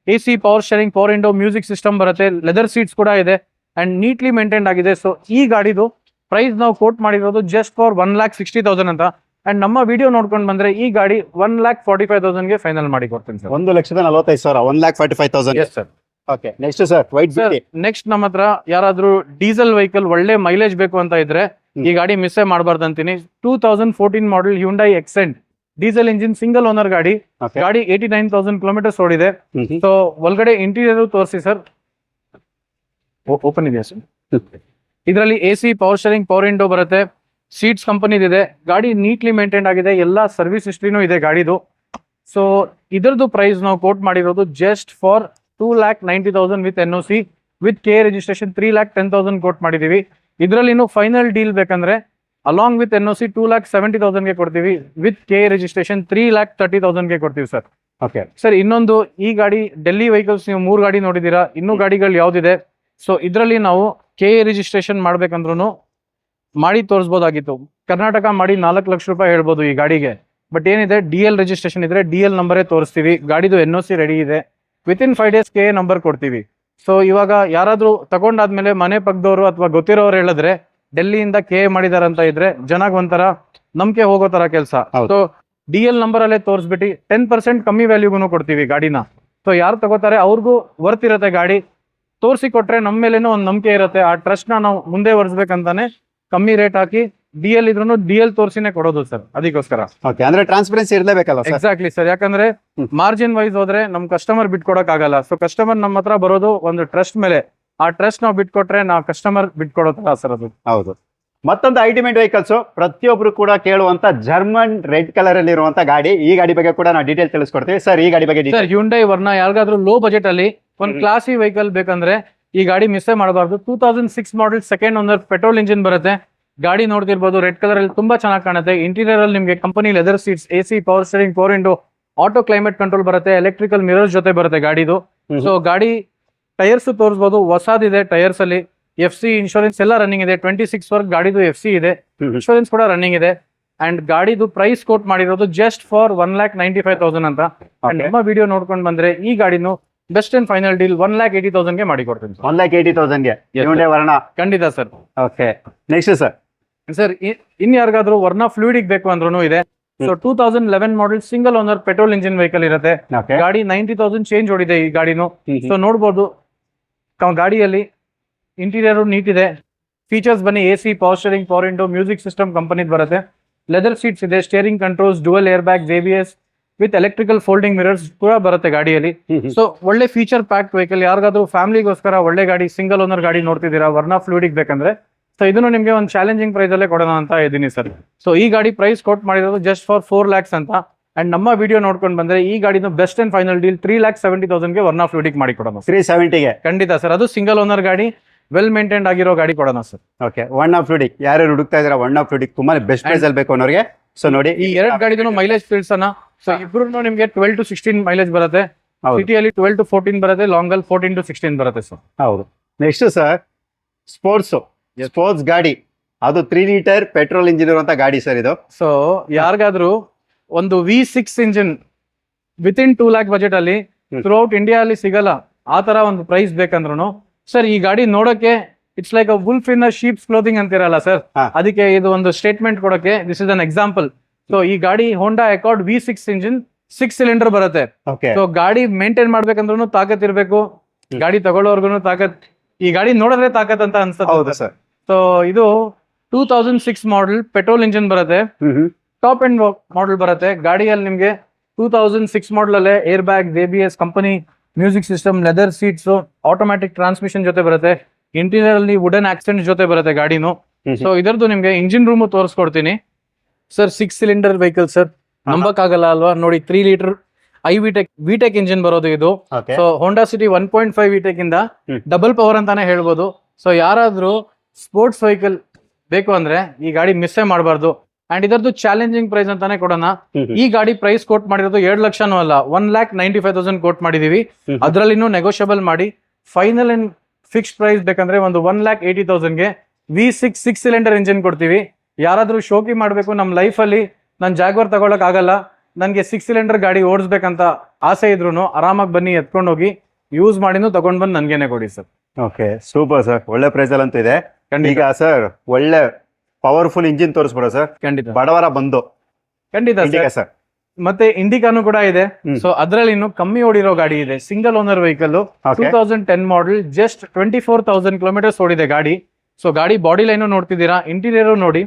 AC power steering, power window, music system ಬರುತ್ತೆ. ಲೆದರ್ ಸೀಟ್ಸ್ ಕೂಡ ಇದೆ ಅಂಡ್ ನೀಟ್ಲಿ ಮೇಂಟೈನ್ ಆಗಿದೆ. ಸೊ ಈ ಗಾಡಿದು ಪ್ರೈಸ್ ನಾವು ಕೋಟ್ ಮಾಡಿರೋದು ಜಸ್ಟ್ ಫಾರ್ 1,60,000 ಅಂತ. ಅಂಡ್ ನಮ್ಮ ವಿಡಿಯೋ ನೋಡ್ಕೊಂಡು ಬಂದ್ರೆ ಈ ಗಾಡಿ 1,45,000 ಗೆ ಫೈನಲ್ ಮಾಡಿ ಕೊಡ್ತೀನಿ sir. 1,45,000, 1,45,000. Yes sir. Okay. Next sir white sir. Next ನಮ್ಮ ಹತ್ರ ಯಾರಾದ್ರೂ ಡೀಸೆಲ್ ವೆಹಿಕಲ್ ಒಳ್ಳೆ ಮೈಲೇಜ್ ಬೇಕು ಅಂತ ಇದ್ರೆ ಈ ಗಾಡಿ ಮಿಸ್ಸೇ ಮಾಡಬಾರ್ದು ಅಂತೀನಿ. 2014 model Hyundai Accent, diesel engine, single owner ಗಾಡಿ. ಗಾಡಿ 89,000 ಕಿಲೋಮೀಟರ್ಸ್ ಓಡಿದೆ. ಸೊ ಒಳಗಡೆ ಇಂಟೀರಿಯರ್ ತೋರಿಸಿ ಸರ್. ಓಪನ್ ಇದೆಯಾ ಸರ್? ಇದರಲ್ಲಿ AC power steering, power window ಬರುತ್ತೆ. ಸೀಟ್ಸ್ ಕಂಪನಿದಿದೆ. ಗಾಡಿ ನೀಟ್ಲಿ ಮೇಂಟೈನ್ ಆಗಿದೆ. ಎಲ್ಲಾ ಸರ್ವಿಸ್ ಹಿಸ್ಟ್ರಿನೂ ಇದೆ ಗಾಡಿದು. ಸೊ ಇದರದ್ದು ಪ್ರೈಸ್ ನಾವು ಕೋಟ್ ಮಾಡಿರೋದು just for 2,90,000 with NOC, with KA registration 3,10,000 quote ಮಾಡಿದೀವಿ. ಇದರಲ್ಲಿ ಫೈನಲ್ ಡೀಲ್ ಬೇಕಂದ್ರೆ ಅಲಾಂಗ್ ವಿತ್ NOC 2,70,000 ಗೆ ಕೊಡ್ತೀವಿ. ವಿತ್ KA ರಿಜಿಸ್ಟ್ರೇಷನ್ 3,30,000 ಗೆ ಕೊಡ್ತೀವಿ ಸರ್. Okay sir. ಇನ್ನೊಂದು ಈ ಗಾಡಿ ಡೆಲ್ಲಿ ವೆಹಿಕಲ್ಸ್, ನೀವು 3 ಗಾಡಿ ನೋಡಿದೀರಾ, ಇನ್ನೂ ಗಾಡಿಗಳು ಯಾವ್ದಿದೆ. ಸೊ ಇದರಲ್ಲಿ ನಾವು KA ರಿಜಿಸ್ಟ್ರೇಷನ್ ಮಾಡ್ಬೇಕಂದ್ರೂ ಮಾಡಿ ತೋರಿಸಬಹುದಾಗಿತ್ತು. ಕರ್ನಾಟಕ ಮಾಡಿ 4 ಲಕ್ಷ ರೂಪಾಯಿ ಹೇಳ್ಬೋದು ಈ ಗಾಡಿಗೆ. ಬಟ್ ಏನಿದೆ, DL ರಿಜಿಸ್ಟ್ರೇಷನ್ ಇದ್ರೆ DL ನಂಬರೇ ತೋರಿಸ್ತೀವಿ. ಗಾಡಿದು NOC ರೆಡಿ ಇದೆ. ವಿತಿನ್ 5 ಡೇಸ್ KA ನಂಬರ್ ಕೊಡ್ತೀವಿ. ಸೊ ಇವಾಗ ಯಾರಾದ್ರೂ ತಗೊಂಡಾದ್ಮೇಲೆ ಮನೆ ಪಕ್ಕದವರು ಅಥವಾ ಗೊತ್ತಿರೋರು ಹೇಳಿದ್ರೆ ಡೆಲ್ಲಿಯಿಂದ KA ಮಾಡಿದಾರಂತ ಇದ್ರೆ ಜನಕ್ಕೆ ಒಂಥರ ನಂಬಿಕೆ ಹೋಗೋ ತರ ಕೆಲಸ. ಸೊ DL ನಂಬರ್ ಅಲ್ಲೇ ತೋರಿಸ್ಬಿಟ್ಟು 10% ಕಮ್ಮಿ ವ್ಯಾಲ್ಯೂಗೂ ಕೊಡ್ತೀವಿ ಗಾಡಿನ. ಸೊ ಯಾರು ತಗೋತಾರೆ ಅವ್ರಿಗೂ ವರ್ತ್ ಇರುತ್ತೆ ಗಾಡಿ. ತೋರಿಸಿ ಕೊಟ್ರೆ ನಮ್ಮ ಮೇಲೇನೋ ಒಂದು ನಂಬಿಕೆ ಇರುತ್ತೆ. ಆ ಟ್ರಸ್ಟ್ ನ ನಾವು ಮುಂದೆ ವರ್ಸ್ಬೇಕಂತಾನೆ ಕಮ್ಮಿ ರೇಟ್ ಹಾಕಿ ಡಿ ಎಲ್ ಇದ್ರು ಡಿ ಎಲ್ ತೋರಿಸಿನೇ ಕೊಡೋದು ಸರ್, ಅದಕ್ಕೋಸ್ಕರ. ಓಕೆ, ಅಂದ್ರೆ ಟ್ರಾನ್ಸ್ಪರೆನ್ಸಿ ಇರ್ಲೇಬೇಕಲ್ಲ ಸರ್? ಎಕ್ಸಾಕ್ಟ್ಲಿ ಸರ್, ಯಾಕಂದ್ರೆ ಮಾರ್ಜಿನ್ ವೈಸ್ ಹೋದ್ರೆ ನಮ್ ಕಸ್ಟಮರ್ ಬಿಟ್ಕೊಡಕ್ ಆಗಲ್ಲ. ಸೊ ಕಸ್ಟಮರ್ ನಮ್ಮ ಹತ್ರ ಬರೋದು ಒಂದು ಟ್ರಸ್ಟ್ ಮೇಲೆ, ಆ ಟ್ರಸ್ಟ್ ನಾವು ಬಿಟ್ಕೊಟ್ರೆ ನಾವು ಕಸ್ಟಮರ್ ಬಿಟ್ಕೊಡೋ ತರ ಸರ್ ಅದು. ಹೌದು. ಮತ್ತೊಂದು ಅಲ್ಟಿಮೇಟ್ ವೆಹಿಕಲ್ಸ್, ಪ್ರತಿಯೊಬ್ರು ಕೂಡ ಕೇಳುವಂತ ಜರ್ಮನ್ ರೆಡ್ ಕಲರ್ ಅಲ್ಲಿ ಇರುವಂತ ಗಾಡಿ. ಈ ಗಾಡಿ ಬಗ್ಗೆ ಕೂಡ ನಾವು ಡೀಟೇಲ್ ತಿಳಿಸ್ಕೊಡ್ತೀವಿ ಸರ್. ಈ ಗಾಡಿ ಬಗ್ಗೆ ಸರ್ ಹ್ಯುಂಡೈ ವರ್ನಾ, ಯಾರಿಗಾದ್ರೂ ಲೋ ಬಜೆಟ್ ಅಲ್ಲಿ ಒಂದು ಕ್ಲಾಸಿ ವೆಹಿಕಲ್ ಬೇಕಂದ್ರೆ ಈ ಗಾಡಿ ಮಿಸ್ಸೇ ಮಾಡಬಾರ್ದು. 2006 model, second owner, petrol engine ಬರುತ್ತೆ. ಗಾಡಿ ನೋಡ್ತಿರ್ಬೋದು, ರೆಡ್ ಕಲರ್ ಅಲ್ಲಿ ತುಂಬಾ ಚೆನ್ನಾಗಿ ಕಾಣುತ್ತೆ. ಇಂಟೀರಿಯರ್ ಅಲ್ಲಿ ನಿಮಗೆ company leather seats, AC, power steering, 4 window, auto climate control ಬರುತ್ತೆ, ಎಲೆಕ್ಟ್ರಿಕಲ್ ಮಿರರ್ಸ್ ಜೊತೆ ಬರುತ್ತೆ ಗಾಡಿದು. ಸೊ ಗಾಡಿ ಟೈರ್ಸ್ ತೋರಿಸಬಹುದು, ಹೊಸದಿದೆ ಟೈರ್ಸ್ ಅಲ್ಲಿ. FC ಇನ್ಶೂರೆನ್ಸ್ ಎಲ್ಲ ರನ್ನಿಂಗ್ ಇದೆ. 26 ವರ್ಗ್ ಗಾಡಿದು FC ಇದೆ, ಇನ್ಶೂರೆನ್ಸ್ ಕೂಡ ರನ್ನಿಂಗ್ ಇದೆ. ಅಂಡ್ ಗಾಡಿದು ಪ್ರೈಸ್ ಕೋಟ್ ಮಾಡಿರೋದು ಜಸ್ಟ್ ಫಾರ್ 1,95,000 ಅಂತ. ನಮ್ಮ ವಿಡಿಯೋ ನೋಡ್ಕೊಂಡು ಬಂದ್ರೆ ಈ ಗಾಡಿನು ಬೆಸ್ಟ್ ಅಂಡ್ ಫೈನಲ್ ಡೀಲ್ 1,80,000 ಗೆ ಮಾಡಿ ಕೊಡ್ತೀನಿ. 1,80,000 ಗೆ ಹ್ಯುಂಡೈ ವರ್ನಾ? ಖಂಡಿತ sir. Okay, next sir. Sir ಇನ್ ಯಾರಿಗಾದ್ರೂ ವರ್ನಾ ಫ್ಲೂಯಿಡಿಕ್ ಬೇಕು ಅಂದ್ರೂ ಇದೆ. So 2011 model, single owner, petrol engine vehicle ಇರುತ್ತೆ. ಗಾಡಿ 90,000 ಚೇಂಜ್ ಓಡಿದೆ ಈ ಗಾಡಿನು. ಸೊ ನೋಡ್ಬೋದು ಗಾಡಿಯಲ್ಲಿ ಇಂಟೀರಿಯರ್ ನೀಟ್ ಇದೆ. ಫೀಚರ್ಸ್ ಬನ್ನಿ, AC, power steering, power window, music system ಕಂಪನಿದ್ ಬರುತ್ತೆ. ಲೆದರ್ ಸೀಟ್ಸ್ ಇದೆ, steering controls, dual air bags, ABS with electrical folding mirrors ಕೂಡ ಬರುತ್ತೆ ಗಾಡಿಯಲ್ಲಿ. ಸೊ ಒಳ್ಳೆ ಫೀಚರ್ ಪ್ಯಾಕ್ ವೆಹಿಕಲ್. ಯಾರಿಗಾದ್ರೂ ಫ್ಯಾಮಿಲಿಗೋಸ್ಕರ ಒಳ್ಳೆ ಗಾಡಿ, ಸಿಂಗಲ್ ಓನರ್ ಗಾಡಿ ನೋಡ್ತಿದ್ದೀರಾ ವರ್ನಾ ಫ್ಲೂಯಿಡಿಕ್ ಬೇಕಂದ್ರೆ, ಸೊ ಇದನ್ನು ನಿಮಗೆ ಒಂದು ಚಾಲೆಂಜಿಂಗ್ ಪ್ರೈಸ್ ಅಲ್ಲೇ ಕೊಡೋಣ ಅಂತ ಇದ್ದೀನಿ ಸರ್. ಸೊ ಈ ಗಾಡಿ ಪ್ರೈಸ್ ಕೋಟ್ ಮಾಡಿರೋದು ಜಸ್ಟ್ ಫಾರ್ 4 lakhs ಅಂತ. ಅಂಡ್ ನಮ್ಮ ವಿಡಿಯೋ ನೋಡ್ಕೊಂಡು ಬಂದ್ರೆ ಈ ಗಾಡಿನ ಬೆಸ್ಟ್ ಅಂಡ್ ಫೈನಲ್ ಡೀಲ್ 3,70,000 ಗೆ ವರ್ನಾ ಫ್ಲೂಯಿಡಿಕ್ ಮಾಡಿ ಕೊಡೋಣ. 370 ಗೆ? ಖಂಡಿತ ಸರ್, ಅದು ಸಿಂಗಲ್ ಓನರ್ ಗಾಡಿ, ವೆಲ್ ಮೇಂಟೈನ್ಡ್ ಆಗಿರೋ ಗಾಡಿ ಕೊಡೋಣ ಸರ್. ಓಕೆ, ವರ್ನಾ ಫ್ಲೂಯಿಡಿಕ್ ಯಾರು ಹುಡುಕ್ತಾ ಇದ್ದೀರಾ, ವರ್ನಾ ಫ್ಲೂಯಿಡಿಕ್ ತುಂಬಾ ಬೆಸ್ಟ್ ಪ್ರೈಸ್ ಅಲ್ಲಿ ಬೇಕು ಅನ್ನೋರಿಗೆ. ಸೊ ನೋಡಿ, ಈ ಎರಡು ಗಾಡಿದು ಮೈಲೇಜ್ ತಿಳಿಸೋಣ. ಸೊ ಇಬ್ರು ನಿಮಗೆ 12 to 16 ಮೈಲೇಜ್ ಬರುತ್ತೆ. ಸಿಟಿಯಲ್ಲಿ 12 to 14 ಬರುತ್ತೆ, ಲಾಂಗ್ ಅಲ್ಲಿ 14 to 16 ಬರುತ್ತೆ ಸರ್. ಹೌದು. ನೆಕ್ಸ್ಟ್ ಸರ್, ಸ್ಪೋರ್ಟ್ಸ್ ಗಾಡಿ, ಅದು 3 ಲೀಟರ್ ಪೆಟ್ರೋಲ್ ಇಂಜಿನ್ ಇರುವಂತ ಗಾಡಿ ಸರ್ ಇದು. ಸೊ ಯಾರಿಗಾದ್ರೂ ಒಂದು V6 engine within 2 lakh budget ಅಲ್ಲಿ ಥ್ರೂಔಟ್ ಇಂಡಿಯಾ ಅಲ್ಲಿ ಸಿಗಲ್ಲ, ಆ ತರ ಒಂದು ಪ್ರೈಸ್ ಬೇಕಂದ್ರು ಸರ್ ಈ ಗಾಡಿ ನೋಡಕ್ಕೆ it's like a wolf in a sheep's clothing ಅಂತಿರಲ್ಲ ಸರ್, ಅದಕ್ಕೆ ಇದು ಒಂದು ಸ್ಟೇಟ್ಮೆಂಟ್ ಕೊಡಕ್ಕೆ this is an example. So ಈ ಗಾಡಿ Honda Accord V6 engine 6 cylinder ಬರುತ್ತೆ. ಸೊ ಗಾಡಿ ಮೇಂಟೈನ್ ಮಾಡ್ಬೇಕಂದ್ರೂ ತಾಕತ್ ಇರ್ಬೇಕು, ಗಾಡಿ ತಗೊಳ್ಳೋರ್ಗು ತಾಕತ್. ಈ ಗಾಡಿ ನೋಡಿದ್ರೆ ತಾಕತ್ ಅಂತ ಅನ್ಸುತ್ತೆ. ಹೌದು ಸರ್. ಸೊ ಇದು 2006 ಮಾಡೆಲ್, ಪೆಟ್ರೋಲ್ ಇಂಜಿನ್ ಬರುತ್ತೆ, ಟಾಪ್ ಎಂಡ್ ಮಾಡೆಲ್ ಬರುತ್ತೆ. ಗಾಡಿಯಲ್ಲಿ ನಿಮ್ಗೆ 2006 ಮಾಡೆಲ್ ಅಲ್ಲೇ air bag, ABS, company music system, leather seats, automatic transmission ಜೊತೆ ಬರುತ್ತೆ. ಇಂಟೀರಿಯರ್ ಅಲ್ಲಿ ವುಡನ್ ಆಕ್ಸೆಂಟ್ ಜೊತೆ ಬರುತ್ತೆ ಗಾಡಿನು. ಸೊ ಇದರದ್ದು ನಿಮ್ಗೆ ಇಂಜಿನ್ ರೂಮ್ ತೋರಿಸ್ಕೊಡ್ತೀನಿ ಸರ್. 6 ಸಿಲಿಂಡರ್ ವೆಹಿಕಲ್ ಸರ್, ನಂಬಕ್ಕಾಗಲ್ಲ ಅಲ್ವಾ? ನೋಡಿ 3 ಲೀಟರ್ ವಿಟೆಕ್ ಇಂಜಿನ್ ಬರೋದು ಇದು. ಸೊ ಹೋಂಡಾ ಸಿಟಿ 1.5 ವಿಟೆಕ್ ಇಂದ ಡಬಲ್ ಪವರ್ ಅಂತಾನೆ ಹೇಳ್ಬೋದು. ಸೊ ಯಾರಾದ್ರೂ ಸ್ಪೋರ್ಟ್ಸ್ ವೆಹಿಕಲ್ ಬೇಕು ಅಂದ್ರೆ ಈ ಗಾಡಿ ಮಿಸ್ಸೇ ಮಾಡಬಾರ್ದು. ಅಂಡ್ ಇದರದ್ದು ಚಾಲೆಂಜಿಂಗ್ ಪ್ರೈಸ್ ಅಂತಾನೆ ಕೊಡೋಣ. ಈ ಗಾಡಿ ಪ್ರೈಸ್ ಕೋಟ್ ಮಾಡಿರೋದು 2 ಲಕ್ಷನೂ ಅಲ್ಲ, 1,95,000 ಕೋಟ್ ಮಾಡಿದೀವಿ. ಅದ್ರಲ್ಲಿ ಇನ್ನೂ ನೆಗೋಷಿಯಬಲ್ ಮಾಡಿ ಫೈನಲ್ ಅಂಡ್ ಫಿಕ್ಸ್ಡ್ ಪ್ರೈಸ್ ಬೇಕಂದ್ರೆ ಒಂದು 1,80,000 ಗೆ V6 6 ಸಿಲಿಂಡರ್ ಇಂಜಿನ್ ಕೊಡ್ತೀವಿ. ಯಾರಾದ್ರೂ ಶೋಕಿ ಮಾಡ್ಬೇಕು, ನಮ್ಮ ಲೈಫ್ ಅಲ್ಲಿ ನಾನು ಜಾಗ್ವರ್ ತಗೊಳಕ್ ಆಗಲ್ಲ, ನನ್ಗೆ 6 ಸಿಲಿಂಡರ್ ಗಾಡಿ ಓಡಿಸ್ಬೇಕಂತ ಆಸೆ ಇದ್ರು ಆರಾಮಾಗಿ ಬನ್ನಿ, ಎತ್ಕೊಂಡು ಹೋಗಿ ಯೂಸ್ ಮಾಡಿನೂ ತಗೊಂಡ್ ಬಂದು ನನ್ಗೇನೆ ಕೊಡಿ ಸರ್. ಓಕೆ, ಸೂಪರ್ ಸರ್, ಒಳ್ಳೆ ಪ್ರೈಸ್ ಅಲ್ಲಿ ಅಂತೂ ಇದೆ. ಈಗ ಸರ್ ಒಳ್ಳೆ ಪವರ್ಫುಲ್ ಇಂಜಿನ್ ತೋರಿಸ್ಬಿಡೋ ಸರ್. ಖಂಡಿತ, ಬಡವರ ಬಂದು. ಖಂಡಿತ ಸರ್. ಮತ್ತೆ ಇಂಡಿಕಾನು ಕೂಡ ಇದೆ. ಸೊ ಅದ್ರಲ್ಲಿ ಇನ್ನು ಕಮ್ಮಿ ಓಡಿರೋ ಗಾಡಿ ಇದೆ, single owner vehicle, 2010 model, just 24,000 kilometres ಓಡಿದೆ ಗಾಡಿ. ಸೊ ಗಾಡಿ ಬಾಡಿ ಲೈನು ನೋಡ್ತಿದ್ದೀರಾ, ಇಂಟೀರಿಯರ್ ನೋಡಿ,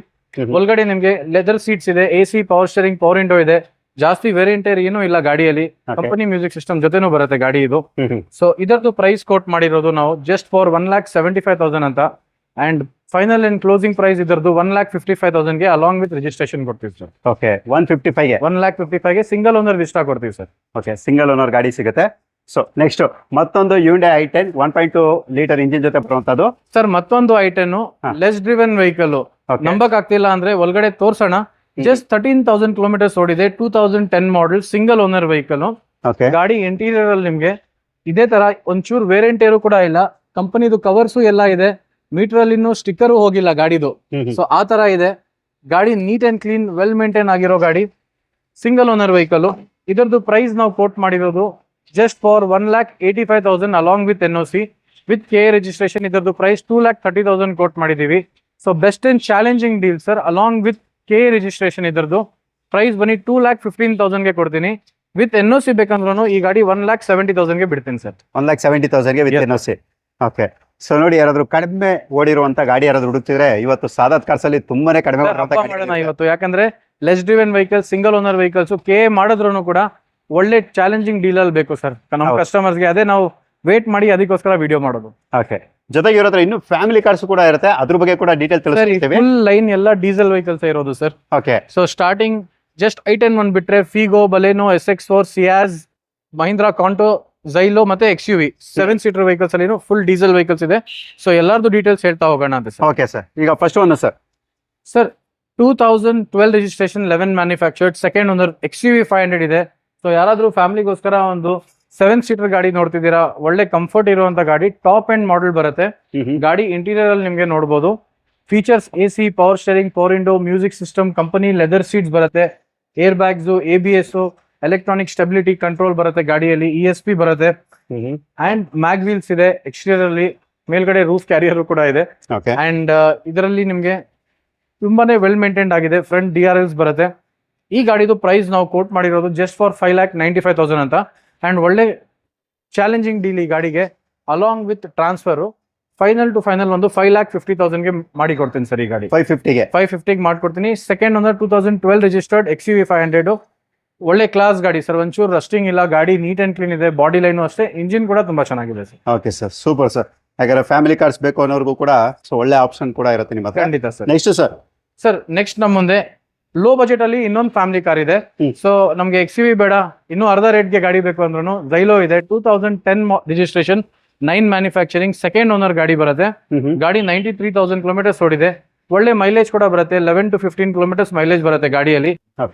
ಒಳಗಡೆ ನಿಮ್ಗೆ ಲೆದರ್ ಸೀಟ್ಸ್ ಇದೆ, AC, power steering, power window ಇದೆ. ಜಾಸ್ತಿ ವೇರಿಯಂಟ್ ಏನೂ ಇಲ್ಲ ಗಾಡಿಯಲ್ಲಿ, ಕಂಪನಿ ಮ್ಯೂಸಿಕ್ ಸಿಸ್ಟಮ್ ಜೊತೆನೂ ಬರುತ್ತೆ ಗಾಡಿ ಇದು. ಸೊ ಇದರದ್ದು ಪ್ರೈಸ್ ಕೋಟ್ ಮಾಡಿರೋದು ನಾವು ಜಸ್ಟ್ ಫಾರ್ 1,75,000 ಅಂತ. And final and closing price ಇದರದ್ದು 1,55,000 ಗೆ ಅಲಾಂಗ್ ವಿತ್ ರಿಜಿಸ್ಟ್ರೇಷನ್ ಕೊಡ್ತೀವಿ ಸರ್. ಓಕೆ, 1,55,000 ಗೆ ಸಿಂಗಲ್ ಓನರ್ ಇಷ್ಟ ಕೊಡ್ತೀವಿ ಸರ್. ಓಕೆ, ಸಿಂಗಲ್ ಓನರ್ ಗಾಡಿ ಸಿಗುತ್ತೆ. ಸೊ ನೆಕ್ಸ್ಟ್ ಮತ್ತೊಂದು ಹ್ಯುಂಡೈ i10 1.2 ಲೀಟರ್ ಇಂಜಿನ್ ಜೊತೆ ಬರುವಂತದ್ದು ಸರ್. ಮತ್ತೊಂದು i10 ಲೆಸ್ ಡ್ರಿವನ್ ವೆಹಿಕಲ್, ನಂಬಕ್ ಆಗ್ತಿಲ್ಲ ಅಂದ್ರೆ ಒಳಗಡೆ ತೋರ್ಸೋಣ. ಜಸ್ಟ್ 13,000 ಕಿಲೋಮೀಟರ್ಸ್ ಓಡಿದೆ, 2010 ಮಾಡೆಲ್, ಸಿಂಗಲ್ ಓನರ್ ವೆಹಿಕಲ್. ಗಾಡಿ ಇಂಟೀರಿಯರ್ ಅಲ್ಲಿ ನಿಮ್ಗೆ ಇದೇ ತರ ಒಂಚೂರು ವೇರಿಯಂಟ್ ಕೂಡ ಇಲ್ಲ, ಕಂಪನಿದು ಕವರ್ಸು ಎಲ್ಲ ಇದೆ, ಮೀಟರ್ ಅಲ್ಲಿ ಇನ್ನೂ ಸ್ಟಿಕ್ಕರ್ ಹೋಗಿಲ್ಲ ಗಾಡಿದು. ಸೊ ಆ ತರ ಇದೆ ಗಾಡಿ, neat and clean, well maintain ಆಗಿರೋ ಗಾಡಿ, ಸಿಂಗಲ್ ಓನರ್ ವೆಹಿಕಲ್. ಇದರದ್ದು ಪ್ರೈಸ್ ನಾವು ಕೋಟ್ ಮಾಡಿರೋದು just for 1,85,000 along with NOC with KA registration. ಇದರದ್ದು ಪ್ರೈಸ್ 2,30,000 ಕೋಟ್ ಮಾಡಿದೀವಿ. So best and challenging deal sir, along with KA registration. ಇದರದ್ದು ಪ್ರೈಸ್ ಬನ್ನಿ 2,15,000 ಗೆ ಕೊಡ್ತೀನಿ. ವಿತ್ NOC ಬೇಕಂದ್ರೂ ಈ ಗಾಡಿ 1,70,000 ಗೆ ಬಿಡ್ತೀನಿ ಸರ್. 1,70,000 ಗೆ ವಿತ್ NOC. ಓಕೆ ಸೊ ನೋಡಿ, ಯಾರಾದ್ರೂ ಕಡಿಮೆ ಓಡಿರುವಂತ ಗಾಡಿ ಯಾರಾದ್ರೂ ಹುಡುಕ್ತಿದ್ರೆ ಇವತ್ತು ಸಾದತ್ ಕಾರ್ಸ್ ಅಲ್ಲಿ ತುಂಬಾನೇ ಕಡಿಮೆ ಹಬ್ಬ ಮಾಡೋಣ ಇವತ್ತು. ಯಾಕಂದ್ರೆ less driven vehicles, single owner vehicles K ಮಾಡಿದ್ರು ಕೂಡ ಒಳ್ಳೆ ಚಾಲೆಂಜಿಂಗ್ ಡೀಲ್ ಅಲ್ಲಿ ಬೇಕು ಸರ್ ನಮ್ಮ ಕಸ್ಟಮರ್ಸ್ಗೆ. ಅದೇ ನಾವು ವೇಟ್ ಮಾಡಿ ಅದಕ್ಕೋಸ್ಕರ ವಿಡಿಯೋ ಮಾಡೋದು. ಓಕೆ, ಜೊತೆಗೆ ಇರೋದ್ರ ಇನ್ನು ಫ್ಯಾಮಿಲಿ ಕಾರ್ಸ್ ಕೂಡ ಇರುತ್ತೆ, ಅದ್ರ ಬಗ್ಗೆ ಕೂಡ ಡೀಟೇಲ್ ತಿಳಿಸ್ತೀವಿ. ಫುಲ್ ಲೈನ್ ಎಲ್ಲ ಡೀಸೆಲ್ ವೆಹಿಕಲ್ಸ್ ಇರೋದು sir. Okay, so starting just i10 1 ಬಿಟ್ರೆ Figo, Baleno, SX4, ಸಿಯಾಜ್, Mahindra Kanto, Xylo ಮತ್ತೆ XUV 7 ಸೀಟರ್ ವೆಹಿಕಲ್ಸ್ ಅಲ್ಲಿ ಫುಲ್ ಡೀಸೆಲ್ ವೆಹಿಕಲ್ಸ್ ಇದೆ. ಸೊ ಎಲ್ಲಾರ್ದು ಡೀಟೇಲ್ಸ್ ಹೇಳ್ತಾ ಹೋಗೋಣ ಅಂತ ಸರ್. ಓಕೆ ಸರ್, ಈಗ first one sir 2012 registration 11 manufactured second owner XUV 500 ಇದೆ. ಸೊ ಯಾರಾದ್ರೂ ಫ್ಯಾಮಿಲಿಗೋಸ್ಕರ ಒಂದು 7 ಸೀಟರ್ ಗಾಡಿ ನೋಡ್ತಿದ್ದೀರಾ, ಒಳ್ಳೆ ಕಂಫರ್ಟ್ ಇರುವಂತ ಗಾಡಿ, ಟಾಪ್ ಎಂಡ್ ಮಾಡೆಲ್ ಬರುತ್ತೆ. ಗಾಡಿ ಇಂಟೀರಿಯರ್ ಅಲ್ಲಿ ನಿಮ್ಗೆ ನೋಡಬಹುದು. Features AC, power steering, power window, music system, company leather seats ಬರುತ್ತೆ, air bags, ABS, electronic stability control ಬರುತ್ತೆ ಗಾಡಿಯಲ್ಲಿ, ESP ಬರುತ್ತೆ ಅಂಡ್ ಮ್ಯಾಗ್ ವೀಲ್ಸ್ ಇದೆ. ಎಕ್ಸ್ಟೀರಿಯರ್ ಅಲ್ಲಿ ಮೇಲ್ಗಡೆ ರೂಫ್ ಕ್ಯಾರಿಯರ್ ಕೂಡ ಇದೆ. ಅಂಡ್ ಇದರಲ್ಲಿ ನಿಮ್ಗೆ ತುಂಬಾನೇ ವೆಲ್ ಮೇಂಟೈನ್ಡ್ ಆಗಿದೆ. ಫ್ರಂಟ್ DRLs ಬರುತ್ತೆ. ಈ ಗಾಡಿದು ಪ್ರೈಸ್ ನಾವು ಕೋಟ್ ಮಾಡಿರೋದು ಜಸ್ಟ್ ಫಾರ್ 5,95,000 ಅಂತ. ಅಂಡ್ ಒಳ್ಳೆ ಚಾಲೆಂಜಿಂಗ್ ಡೀಲ್ ಈ ಗಾಡಿಗೆ, along with transfer final to final ಒಂದು 5,50,000 ಮಾಡಿ ಕೊಡ್ತೀನಿ ಸರ್. ಈ ಗಾಡಿ 550 ಮಾಡ್ಕೊಡ್ತೀನಿ. Second owner 2012 registered XUV 500. ಒಳ್ಳೆ ಕ್ಲಾಸ್ ಗಾಡಿ ಸರ್, ಒಂಚೂರು ರಸ್ಟಿಂಗ್ ಇಲ್ಲ, ಗಾಡಿ ನೀಟ್ ಅಂಡ್ ಕ್ಲೀನ್ ಇದೆ, ಬಾಡಿ ಲೈನು ಅಷ್ಟೇ, ಇಂಜಿನ್ ಕೂಡ ತುಂಬಾ ಚೆನ್ನಾಗಿದೆ sir. Okay sir, super sir. ಹಾಗಾದ್ರೆ ಫ್ಯಾಮಿಲಿ ಕಾರ್ಸ್ ಬೇಕು ಅನ್ನೋರ್ಗೂ ಕೂಡ ಒಳ್ಳೆ ಆಪ್ಷನ್ ಕೂಡ ಇರುತ್ತೆ ನಿಮ್ಮ ಹತ್ರ. ಖಂಡಿತ ಸರ್. ನೆಕ್ಸ್ಟ್ ಸರ್ ನೆಕ್ಸ್ಟ್ ನಮ್ಮ ಮುಂದೆ ಲೋ ಬಜೆಟ್ ಅಲ್ಲಿ ಇನ್ನೊಂದು ಫ್ಯಾಮಿಲಿ ಕಾರ್ ಇದೆ. ಸೊ ನಮ್ಗೆ XUV ಬೇಡ, ಇನ್ನು ಅರ್ಧ ರೇಟ್ಗೆ ಗಾಡಿ ಬೇಕು ಅಂದ್ರೂ ಝೈಲೋ ಇದೆ. 2010 ರಿಜಿಸ್ಟ್ರೇಷನ್ 9 ಮ್ಯಾನುಫ್ಯಾಕ್ಚರಿಂಗ್ ಸೆಕೆಂಡ್ ಓನರ್ ಗಾಡಿ ಬರುತ್ತೆ. ಗಾಡಿ 93,000 ಕಿಲೋಮೀಟರ್ಸ್ ಓಡಿದೆ. ಒಳ್ಳೆ ಮೈಲೇಜ್ ಕೂಡ ಬರುತ್ತೆ, 11 to 15 ಕಿಲೋಮೀಟರ್ಸ್ ಮೈಲೇಜ್ ಬರುತ್ತೆ ಗಾಡಿಯಲ್ಲಿ.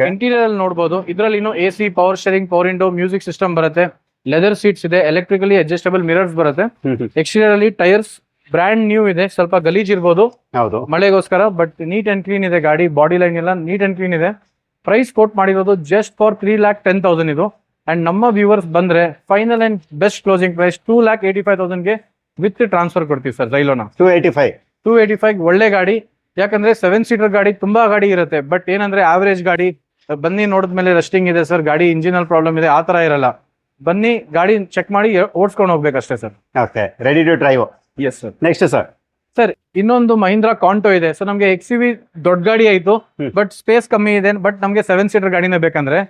ಇಂಟೀರಿಯರ್ ಅಲ್ಲಿ ನೋಡಬಹುದು, ಇದರಲ್ಲಿ AC, power steering, power window, music system ಬರುತ್ತೆ, ಲೆದರ್ ಸೀಟ್ಸ್ ಇದೆ, ಎಲೆಕ್ಟ್ರಿಕಲಿ ಅಡ್ಜಸ್ಟಬಲ್ ಮಿರರ್ಸ್ ಬರುತ್ತೆ. ಎಕ್ಸ್ಟೀರಿಯರ್ ಅಲ್ಲಿ ಟೈರ್ಸ್ ಬ್ರ್ಯಾಂಡ್ ನ್ಯೂ ಇದೆ, ಸ್ವಲ್ಪ ಗಲೀಜ್ ಇರ್ಬೋದು ಮಳೆಗೋಸ್ಕರ, ಬಟ್ ನೀಟ್ ಅಂಡ್ ಕ್ಲೀನ್ ಇದೆ ಗಾಡಿ, ಬಾಡಿ ಲೈನ್ ಎಲ್ಲ ನೀಟ್ ಅಂಡ್ ಕ್ಲೀನ್ ಇದೆ. ಪ್ರೈಸ್ ಕೋಟ್ ಮಾಡಿರೋದು ಜಸ್ಟ್ ಫಾರ್ 3,10,000 ಇದು. ಅಂಡ್ ನಮ್ಮ ವ್ಯೂವರ್ಸ್ ಬಂದ್ರೆ final and best closing price 2,85,000 with transfer ಕೊಡ್ತೀವಿ ಸರ್. ಝೈಲೋನ 285 ಒಳ್ಳೆ ಗಾಡಿ. ಯಾಕಂದ್ರೆ 7 ಸೀಟರ್ ಗಾಡಿ ತುಂಬಾ ಗಾಡಿ ಇರುತ್ತೆ, ಬಟ್ ಏನಂದ್ರೆ ಆವರೇಜ್ ಗಾಡಿ ಬನ್ನಿ ನೋಡಿದ್ಮೇಲೆ ರಸ್ಟಿಂಗ್ ಇದೆ ಸರ್, ಗಾಡಿ ಇಂಜಿನ್ ಅಲ್ಲಿ ಪ್ರಾಬ್ಲಮ್ ಇದೆ, ಆ ತರ ಇರಲ್ಲ. ಬನ್ನಿ ಗಾಡಿ ಚೆಕ್ ಮಾಡಿ ಓಡಿಸ್ಕೊಂಡು ಹೋಗ್ಬೇಕಷ್ಟೇ sir. Okay, ready to drive. Yes sir. Next sir ಇನ್ನೊಂದು ಮಹೀಂದ್ರಾ ಕಾಂಟೋ ಇದೆ. ಸೊ ನಮ್ಗೆ XUV ದೊಡ್ಡ ಗಾಡಿ ಆಯ್ತು, ಬಟ್ ಸ್ಪೇಸ್ ಕಮ್ಮಿ ಇದೆ, ಬಟ್ ನಮ್ಗೆ 7 ಸೀಟರ್ ಗಾಡಿನೇ ಬೇಕಂದ್ರೆ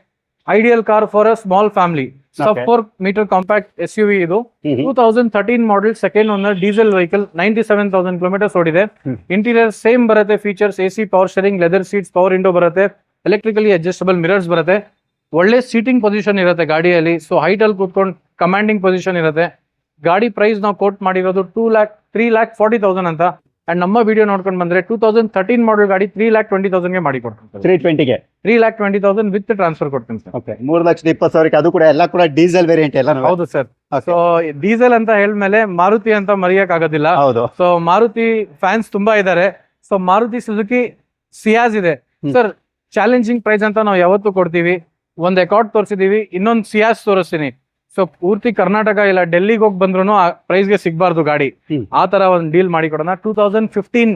ideal car for a small family. Sub 4 metre compact SUV ಇದು. 2013 model second owner diesel vehicle, 97,000 kilometres ಓಡಿದೆ. ಇಂಟೀರಿಯರ್ ಸೇಮ್ ಬರುತ್ತೆ, features AC, power steering, leather seats, power window ಬರುತ್ತೆ, ಎಲೆಕ್ಟ್ರಿಕಲಿ ಅಡ್ಜಸ್ಟಬಲ್ ಮಿರರ್ಸ್ ಬರುತ್ತೆ. ಒಳ್ಳೆ seating position ಇರುತ್ತೆ ಗಾಡಿಯಲ್ಲಿ. So height ಅಲ್ಲಿ ಕೂತ್ಕೊಂಡು ಕಮಾಂಡಿಂಗ್ ಪೊಸಿಷನ್ ಇರುತ್ತೆ. ಗಾಡಿ ಪ್ರೈಸ್ ನಾವು ಕೋಟ್ ಮಾಡಿರೋದು 3,40,000 ಅಂತ. ಅಂಡ್ ನಮ್ಮ ವಿಡಿಯೋ ನೋಡ್ಕೊಂಡು ಬಂದ್ರೆ 2013 ಮಾಡೆಲ್ ಗಾಡಿ 3,20,000 ಮಾಡಿ ಕೊಡ್ತೀನಿ. 3,20,000 ವಿತ್ ಟ್ರಾನ್ಸ್ಫರ್ ಕೊಡ್ತೀನಿ ಸರ್. ಓಕೆ, 3,20,000 ಅದು ಕೂಡ ಎಲ್ಲ ಕೂಡ ಡೀಸೆಲ್ ವೇರಿಯಂಟ್ ಎಲ್ಲ. ಹೌದು ಸರ್. ಸೊ ಡೀಸೆಲ್ ಅಂತ ಹೇಳ್ಮೇಲೆ ಮಾರುತಿ ಅಂತ ಮರೆಯಕ್ ಆಗೋದಿಲ್ಲ. ಹೌದು. ಸೊ ಮಾರುತಿ ಫ್ಯಾನ್ಸ್ ತುಂಬಾ ಇದಾರೆ. ಸೊ ಮಾರುತಿ ಸುಜುಕಿ ಸಿಯಾಜ್ ಇದೆ ಸರ್. ಚಾಲೆಂಜಿಂಗ್ ಪ್ರೈಸ್ ಅಂತ ನಾವು ಯಾವತ್ತೂ ಕೊಡ್ತೀವಿ. ಒಂದ್ ಅಕಾರ್ಡ್ ತೋರಿಸಿದೀವಿ, ಇನ್ನೊಂದು ಸಿಯಾಜ್ ತೋರಿಸ್ತೀನಿ. ಸೊ ಪೂರ್ತಿ ಕರ್ನಾಟಕ ಇಲ್ಲ ಡೆಲ್ಲಿಗೆ ಹೋಗಿ ಬಂದ್ರು ಆ ಪ್ರೈಸ್ಗೆ ಸಿಗಬಾರ್ದು ಗಾಡಿ, ಆ ತರ ಒಂದು ಡೀಲ್ ಮಾಡಿ ಕೊಡೋಣ. 2015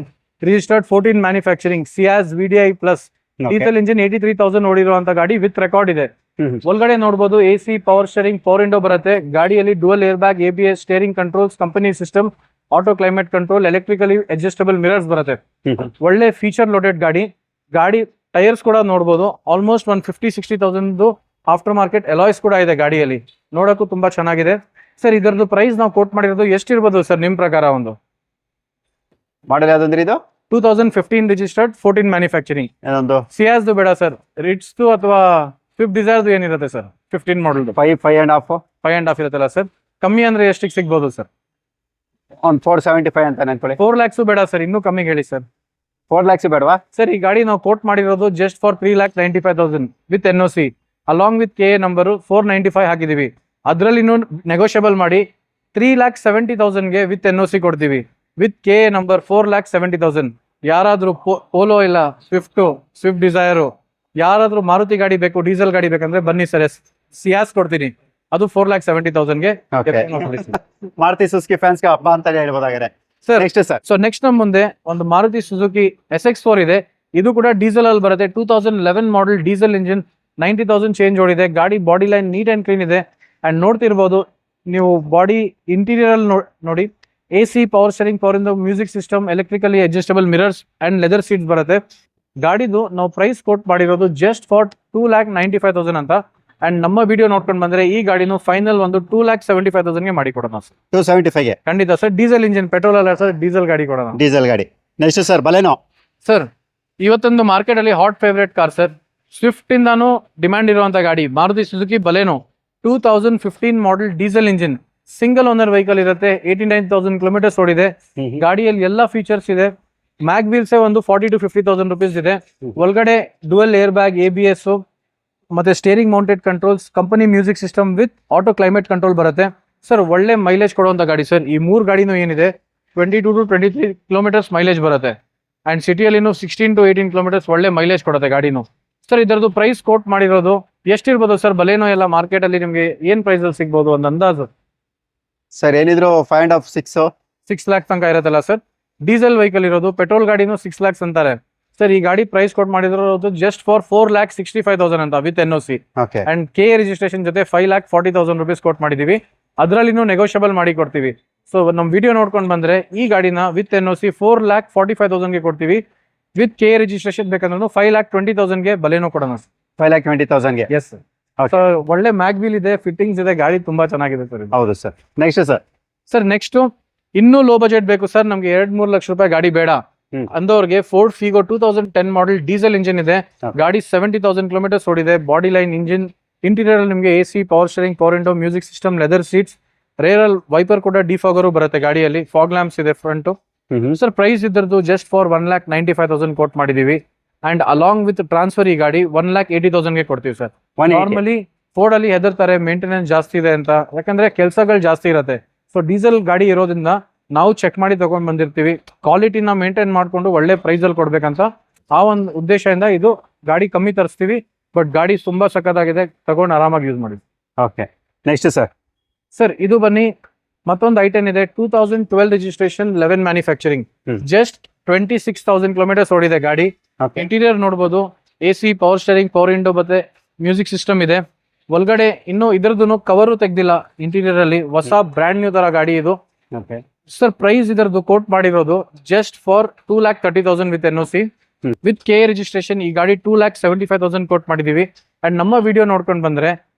registered 14 manufacturing ಸಿಯಾಜ್ VDI plus diesel engine, 83,000 ಓಡಿರುವಂತ ಗಾಡಿ ವಿತ್ ರೆಕಾರ್ಡ್ ಇದೆ. ಒಳಗಡೆ ನೋಡಬಹುದು AC, power steering, power window ಬರುತ್ತೆ. ಗಾಡಿಯಲ್ಲಿ dual air bag, ABS, steering controls, company system, auto climate control, electrically adjustable mirrors ಬರುತ್ತೆ. ಒಳ್ಳೆ ಫೀಚರ್ ಲೋಡೆಡ್ ಗಾಡಿ. ಗಾಡಿ ಟೈರ್ಸ್ ಕೂಡ ನೋಡಬಹುದು, ಆಲ್ಮೋಸ್ಟ್ 150-60,000 ಆಫ್ಟರ್ ಮಾರ್ಕೆಟ್ ಎಲಾಯ್ಸ್ ಕೂಡ ಇದೆ ಗಾಡಿಯಲ್ಲಿ, ನೋಡಕ್ಕೂ ತುಂಬಾ ಚೆನ್ನಾಗಿದೆ ಸರ್. ಇದರದ್ದು ಪ್ರೈಸ್ ನಾವು ಕೋಟ್ ಮಾಡಿರೋದು ಎಷ್ಟಿರ್ಬೋದು ಸರ್ ನಿಮ್ ಪ್ರಕಾರ? ಒಂದು ಮಾಡೆಲ್ ಯಾವ್ದಂದ್ರೆ ಇದು 2015 ರಿಜಿಸ್ಟರ್ಡ್ 14 ಮ್ಯಾನುಫ್ಯಾಕ್ಚರಿಂಗ್. ಸಿಯಾಜ್ದು ಬೇಡ ಸರ್, ರಿಟ್ಸ್ದು ಅಥವಾ ಸ್ವಿಫ್ಟ್ ಡಿಸೈರ್ದು ಏನಿರುತ್ತೆ ಸರ್ 15 ಮಾಡೆಲ್? 5.5 ಇರುತ್ತಲ್ಲ ಸರ್. ಕಮ್ಮಿ ಅಂದ್ರೆ ಎಷ್ಟಿಗೆ ಸಿಗ್ಬೋದು ಸರ್? 475 ಅಂತ ಅನ್ಕೊಳ್ಳಿ. 4 lakhs ಬೇಡ ಸರ್, ಇನ್ನೂ ಕಮ್ಮಿಗೆ ಹೇಳಿ ಸರ್. 4 lakhs ಬೇಡವಾ ಸರ್? ಈ ಗಾಡಿ ನಾವು ಕೋಟ್ ಮಾಡಿರೋದು just for 3,95,000 with NOC along with KA number 495 ಹಾಕಿದೀವಿ. ಅದರಲ್ಲಿ ನೆಗೋಷಿಯಬಲ್ ಮಾಡಿ 3,70,000 ವಿತ್ NOC ಕೊಡ್ತೀವಿ. With KA number 4,70,000. ಯಾರಾದ್ರೂ ಪೋಲೋ ಇಲ್ಲ ಸ್ವಿಫ್ಟ್ ಡಿಸೈರು, ಯಾರಾದ್ರೂ ಮಾರುತಿ ಗಾಡಿ ಬೇಕು, ಡೀಸೆಲ್ ಗಾಡಿ ಬೇಕಂದ್ರೆ ಬನ್ನಿ ಸರ್, ಸಿಯಾಸ್ ಕೊಡ್ತೀನಿ, ಅದು 4,70,000 ಮಾರುತಿ ಸುಜುಕಿ ಫ್ಯಾನ್ಸ್ ಗೆ ಹಬ್ಬ ಅಂತ ಹೇಳ್ಬೋದಾಗಿದೆ ಸರ್. ಸೊ ನೆಕ್ಸ್ಟ್ ನಮ್ಮ ಮುಂದೆ ಒಂದು ಮಾರುತಿ ಸುಜುಕಿ SX4 ಇದೆ. ಇದು ಕೂಡ ಡೀಸೆಲ್ ಅಲ್ಲಿ ಬರುತ್ತೆ. 2011 ಮಾಡೆಲ್ ಡೀಸೆಲ್ ಇಂಜಿನ್, 90,000 ಚೇಂಜ್ ಓಡಿದೆ. ಗಾಡಿ body line neat and clean ಇದೆ. ಅಂಡ್ ನೋಡ್ತಿರ್ಬೋದು ನೀವು, ಬಾಡಿ ಇಂಟೀರಿಯರ್ ಅಲ್ಲಿ ನೋಡಿ, AC ಪವರ್ ಸ್ಟೇರಿಂಗ್, ಪವರ್ ಇಂದ music system, electrically adjustable mirrors and leather seats ಬರುತ್ತೆ. ಗಾಡಿದು ನಾವು ಪ್ರೈಸ್ ಕೋಟ್ ಮಾಡಿರೋದು ಜಸ್ಟ್ ಫಾರ್ 2,95,000 ಅಂತ. ಅಂಡ್ ನಮ್ಮ ವಿಡಿಯೋ ನೋಡ್ಕೊಂಡು ಬಂದ್ರೆ ಈ ಗಾಡಿನು ಫೈನಲ್ ಒಂದು 2,75,000 ಗೆ ಮಾಡಿ ಕೊಡೋಣ ಸರ್. 275 ಗೆ ಖಂಡಿತ ಸರ್. ಡೀಸೆಲ್ ಇಂಜಿನ್, ಪೆಟ್ರೋಲ್ ಅಲ್ಲ ಸರ್, ಡೀಸೆಲ್ ಗಾಡಿ ಕೊಡೋಣ. ಡೀಸೆಲ್ ಗಾಡಿ. Next sir Baleno. ಸರ್ ಇವತ್ತೊಂದು ಮಾರ್ಕೆಟ್ ಅಲ್ಲಿ hot favourite car sir. Swift ಇಂದಾನು ಡಿಮ್ಯಾಂಡ್ ಇರುವಂತ ಗಾಡಿ Maruti Suzuki Baleno 2015 model diesel engine, single owner vehicle ಇರುತ್ತೆ. 89,000 ಕಿಲೋಮೀಟರ್ಸ್ ಓಡಿದೆ. ಗಾಡಿಯಲ್ಲಿ ಎಲ್ಲಾ ಫೀಚರ್ಸ್ ಇದೆ. ಮ್ಯಾಗ್ ವೀಲ್ಸ್ ಒಂದು 40,000 to 50,000 ರುಪೀಸ್ ಇದೆ. ಒಳಗಡೆ ಡುಯಲ್ ಏರ್ ಬ್ಯಾಗ್, ABS ಮತ್ತೆ steering mounted controls, company music system with auto climate control ಬರುತ್ತೆ. ಸರ್ ಒಳ್ಳೆ ಮೈಲೇಜ್ ಕೊಡುವಂತ ಗಾಡಿ ಸರ್. ಈ 3 ಗಾಡಿನೂ ಏನಿದೆ 22 to 23 ಕಿಲೋಮೀಟರ್ಸ್ ಮೈಲೇಜ್ ಬರುತ್ತೆ. ಅಂಡ್ ಸಿಟಿಯಲ್ಲಿ 16 to 18 ಕಿಲೋಮೀಟರ್ಸ್ ಒಳ್ಳೆ ಮೈಲೇಜ್ ಕೊಡುತ್ತೆ ಗಾಡಿನು. ಸರ್ ಇದರದ್ದು ಪ್ರೈಸ್ ಕೋಟ್ ಮಾಡಿರೋದು ಎಷ್ಟಿರ್ಬೋದು ಸರ್? ಬಲೇನೋ ಎಲ್ಲ ಮಾರ್ಕೆಟ್ ಅಲ್ಲಿ ನಿಮ್ಗೆ ಏನ್ ಪ್ರೈಸ್ ಅಲ್ಲಿ ಸಿಗ್ಬೋದು ಒಂದು ಅಂದಾಜು? ಸರ್ ಏನಿದ್ರು 5.5 6 lakhs ತನಕ ಇರುತ್ತಲ್ಲ ಸರ್. ಡೀಸೆಲ್ ವೆಹಿಕಲ್ ಇರೋದು, ಪೆಟ್ರೋಲ್ ಗಾಡಿನೂ 6 lakhs ಅಂತಾರೆ ಸರ್. ಈ ಗಾಡಿ ಪ್ರೈಸ್ ಕೋಟ್ ಮಾಡಿರೋದು ಜಸ್ಟ್ ಫಾರ್ 4,65,000 ಅಂತ with NOC. Okay. And KA registration ಜೊತೆ 5,40,000 ರುಪೀಸ್ ಕೋಟ್ ಮಾಡಿದೀವಿ. ಅದರಲ್ಲಿನೂ ನೆಗೋಷಿಯಬಲ್ ಮಾಡಿ ಕೊಡ್ತೀವಿ. ಸೊ ನಮ್ಮ ವಿಡಿಯೋ ನೋಡ್ಕೊಂಡು ಬಂದ್ರೆ ಈ ಗಾಡಿನ ವಿತ್ NOC 4,45,000 ಗೆ ಕೊಡ್ತೀವಿ. ವಿತ್ KA ರಿಜಿಸ್ಟ್ರೇಷನ್ ಬೇಕಂದ್ರೂ 5,20,000 ಗೆ ಬಲೇನೋ ಕೊಡೋಣ. 5,20,000 ಗೆ. Yes sir. ಒಳ್ಳೆ ಮ್ಯಾಗ್ ವೀಲ್ ಇದೆ, ಫಿಟ್ಟಿಂಗ್ಸ್ ಇದೆ, ಗಾಡಿ ತುಂಬಾ ಚೆನ್ನಾಗಿದೆ ಸರ್. ಹೌದು ಸರ್. ನೆಕ್ಸ್ಟ್ ಸರ್ ನೆಕ್ಸ್ಟ್ ಇನ್ನೂ ಲೋ ಬಜೆಟ್ ಬೇಕು ಸರ್, ನಮ್ಗೆ 2-3 ಲಕ್ಷ ರೂಪಾಯಿ ಗಾಡಿ ಬೇಡ ಅಂದವ್ರಿಗೆ Ford Figo 2010 model diesel engine ಇದೆ. ಗಾಡಿ 70,000 ಕಿಲೋಮೀಟರ್ಸ್ ಓಡಿದೆ. ಬಾಡಿ ಲೈನ್ ಇಂಜಿನ್, ಇಂಟೀರಿಯರ್ ಅಲ್ಲಿ ನಿಮಗೆ AC, power steering, power window, music system, leather seats, ರೇರಲ್ ವೈಪರ್ ಕೂಡ ಡಿಫಾಗರು ಬರುತ್ತೆ ಗಾಡಿಯಲ್ಲಿ. ಫಾಗ್ ಲ್ಯಾಂಪ್ಸ್ ಇದೆ ಫ್ರಂಟ್. ಸರ್ ಪ್ರೈಸ್ ಇದ್ರದ್ದು ಜಸ್ಟ್ ಫಾರ್ 1,95,000 ಕೋಟ್ ಮಾಡಿದೀವಿ. ಅಂಡ್ ಅಲಾಂಗ್ ವಿತ್ ಟ್ರಾನ್ಸ್ಫರ್ ಈ ಗಾಡಿ 1,80,000 ಗೆ ಕೊಡ್ತೀವಿ ಸರ್. ನಾರ್ಮಲಿ ಫೋರ್ಡ್ ಅಲ್ಲಿ ಹೆದರ್ತಾರೆ ಮೇಂಟೆನೆನ್ಸ್ ಜಾಸ್ತಿ ಇದೆ ಅಂತ, ಯಾಕಂದ್ರೆ ಕೆಲಸಗಳು ಜಾಸ್ತಿ ಇರುತ್ತೆ. ಸೊ ಡೀಸೆಲ್ ಗಾಡಿ ಇರೋದ್ರಿಂದ ನಾವು ಚೆಕ್ ಮಾಡಿ ತಗೊಂಡ್ ಬಂದಿರ್ತೀವಿ. ಕ್ವಾಲಿಟಿನ ಮೇಂಟೈನ್ ಮಾಡ್ಕೊಂಡು ಒಳ್ಳೆ ಪ್ರೈಸ್ ಅಲ್ಲಿ ಕೊಡ್ಬೇಕಂತ ಆ ಒಂದು ಉದ್ದೇಶದಿಂದ ಇದು ಗಾಡಿ ಕಮ್ಮಿ ತರಿಸ್ತೀವಿ. ಬಟ್ ಗಾಡಿ ತುಂಬಾ ಸಖತ್ತಾಗಿದೆ, ತಗೊಂಡು ಆರಾಮಾಗಿ ಯೂಸ್ ಮಾಡಿ. ಓಕೆ. ನೆಕ್ಸ್ಟ್ ಸರ್ ಇದು ಬನ್ನಿ ಮತ್ತೊಂದು ಐಟನ್ ಇದೆ. 2012 ರಿಜಿಸ್ಟ್ರೇಷನ್, 11 ಮ್ಯಾನುಫ್ಯಾಕ್ಚರಿಂಗ್, ಜಸ್ಟ್ 26,000 ಕಿಲೋಮೀಟರ್ಸ್ ಓಡಿದೆ ಗಾಡಿ. ಇಂಟೀರಿಯರ್ ನೋಡಬಹುದು. AC, power steering, power window ಮತ್ತೆ ಮ್ಯೂಸಿಕ್ ಸಿಸ್ಟಮ್ ಇದೆ. ಒಳಗಡೆ ಇನ್ನು ಇದ್ರದ್ದು ಕವರು ತೆಗ್ದಿಲ್ಲ. ಇಂಟೀರಿಯರ್ ಅಲ್ಲಿ ಹೊಸ ಬ್ರ್ಯಾಂಡ್ ನ್ಯೂ ತರ ಗಾಡಿ ಇದು. ಸರ್ ಪ್ರೈಸ್ ಇದರದ್ದು ಕೋಟ್ ಮಾಡಿರೋದು just for 2,30,000 with NOC. With KA registration ಈ ಗಾಡಿ 2,75,000 ಕೋಟ್ ಮಾಡಿದೀವಿ. ಅಂಡ್ ನಮ್ಮ ವಿಡಿಯೋ ನೋಡ್ಕೊಂಡು ಬಂದ್ರೆ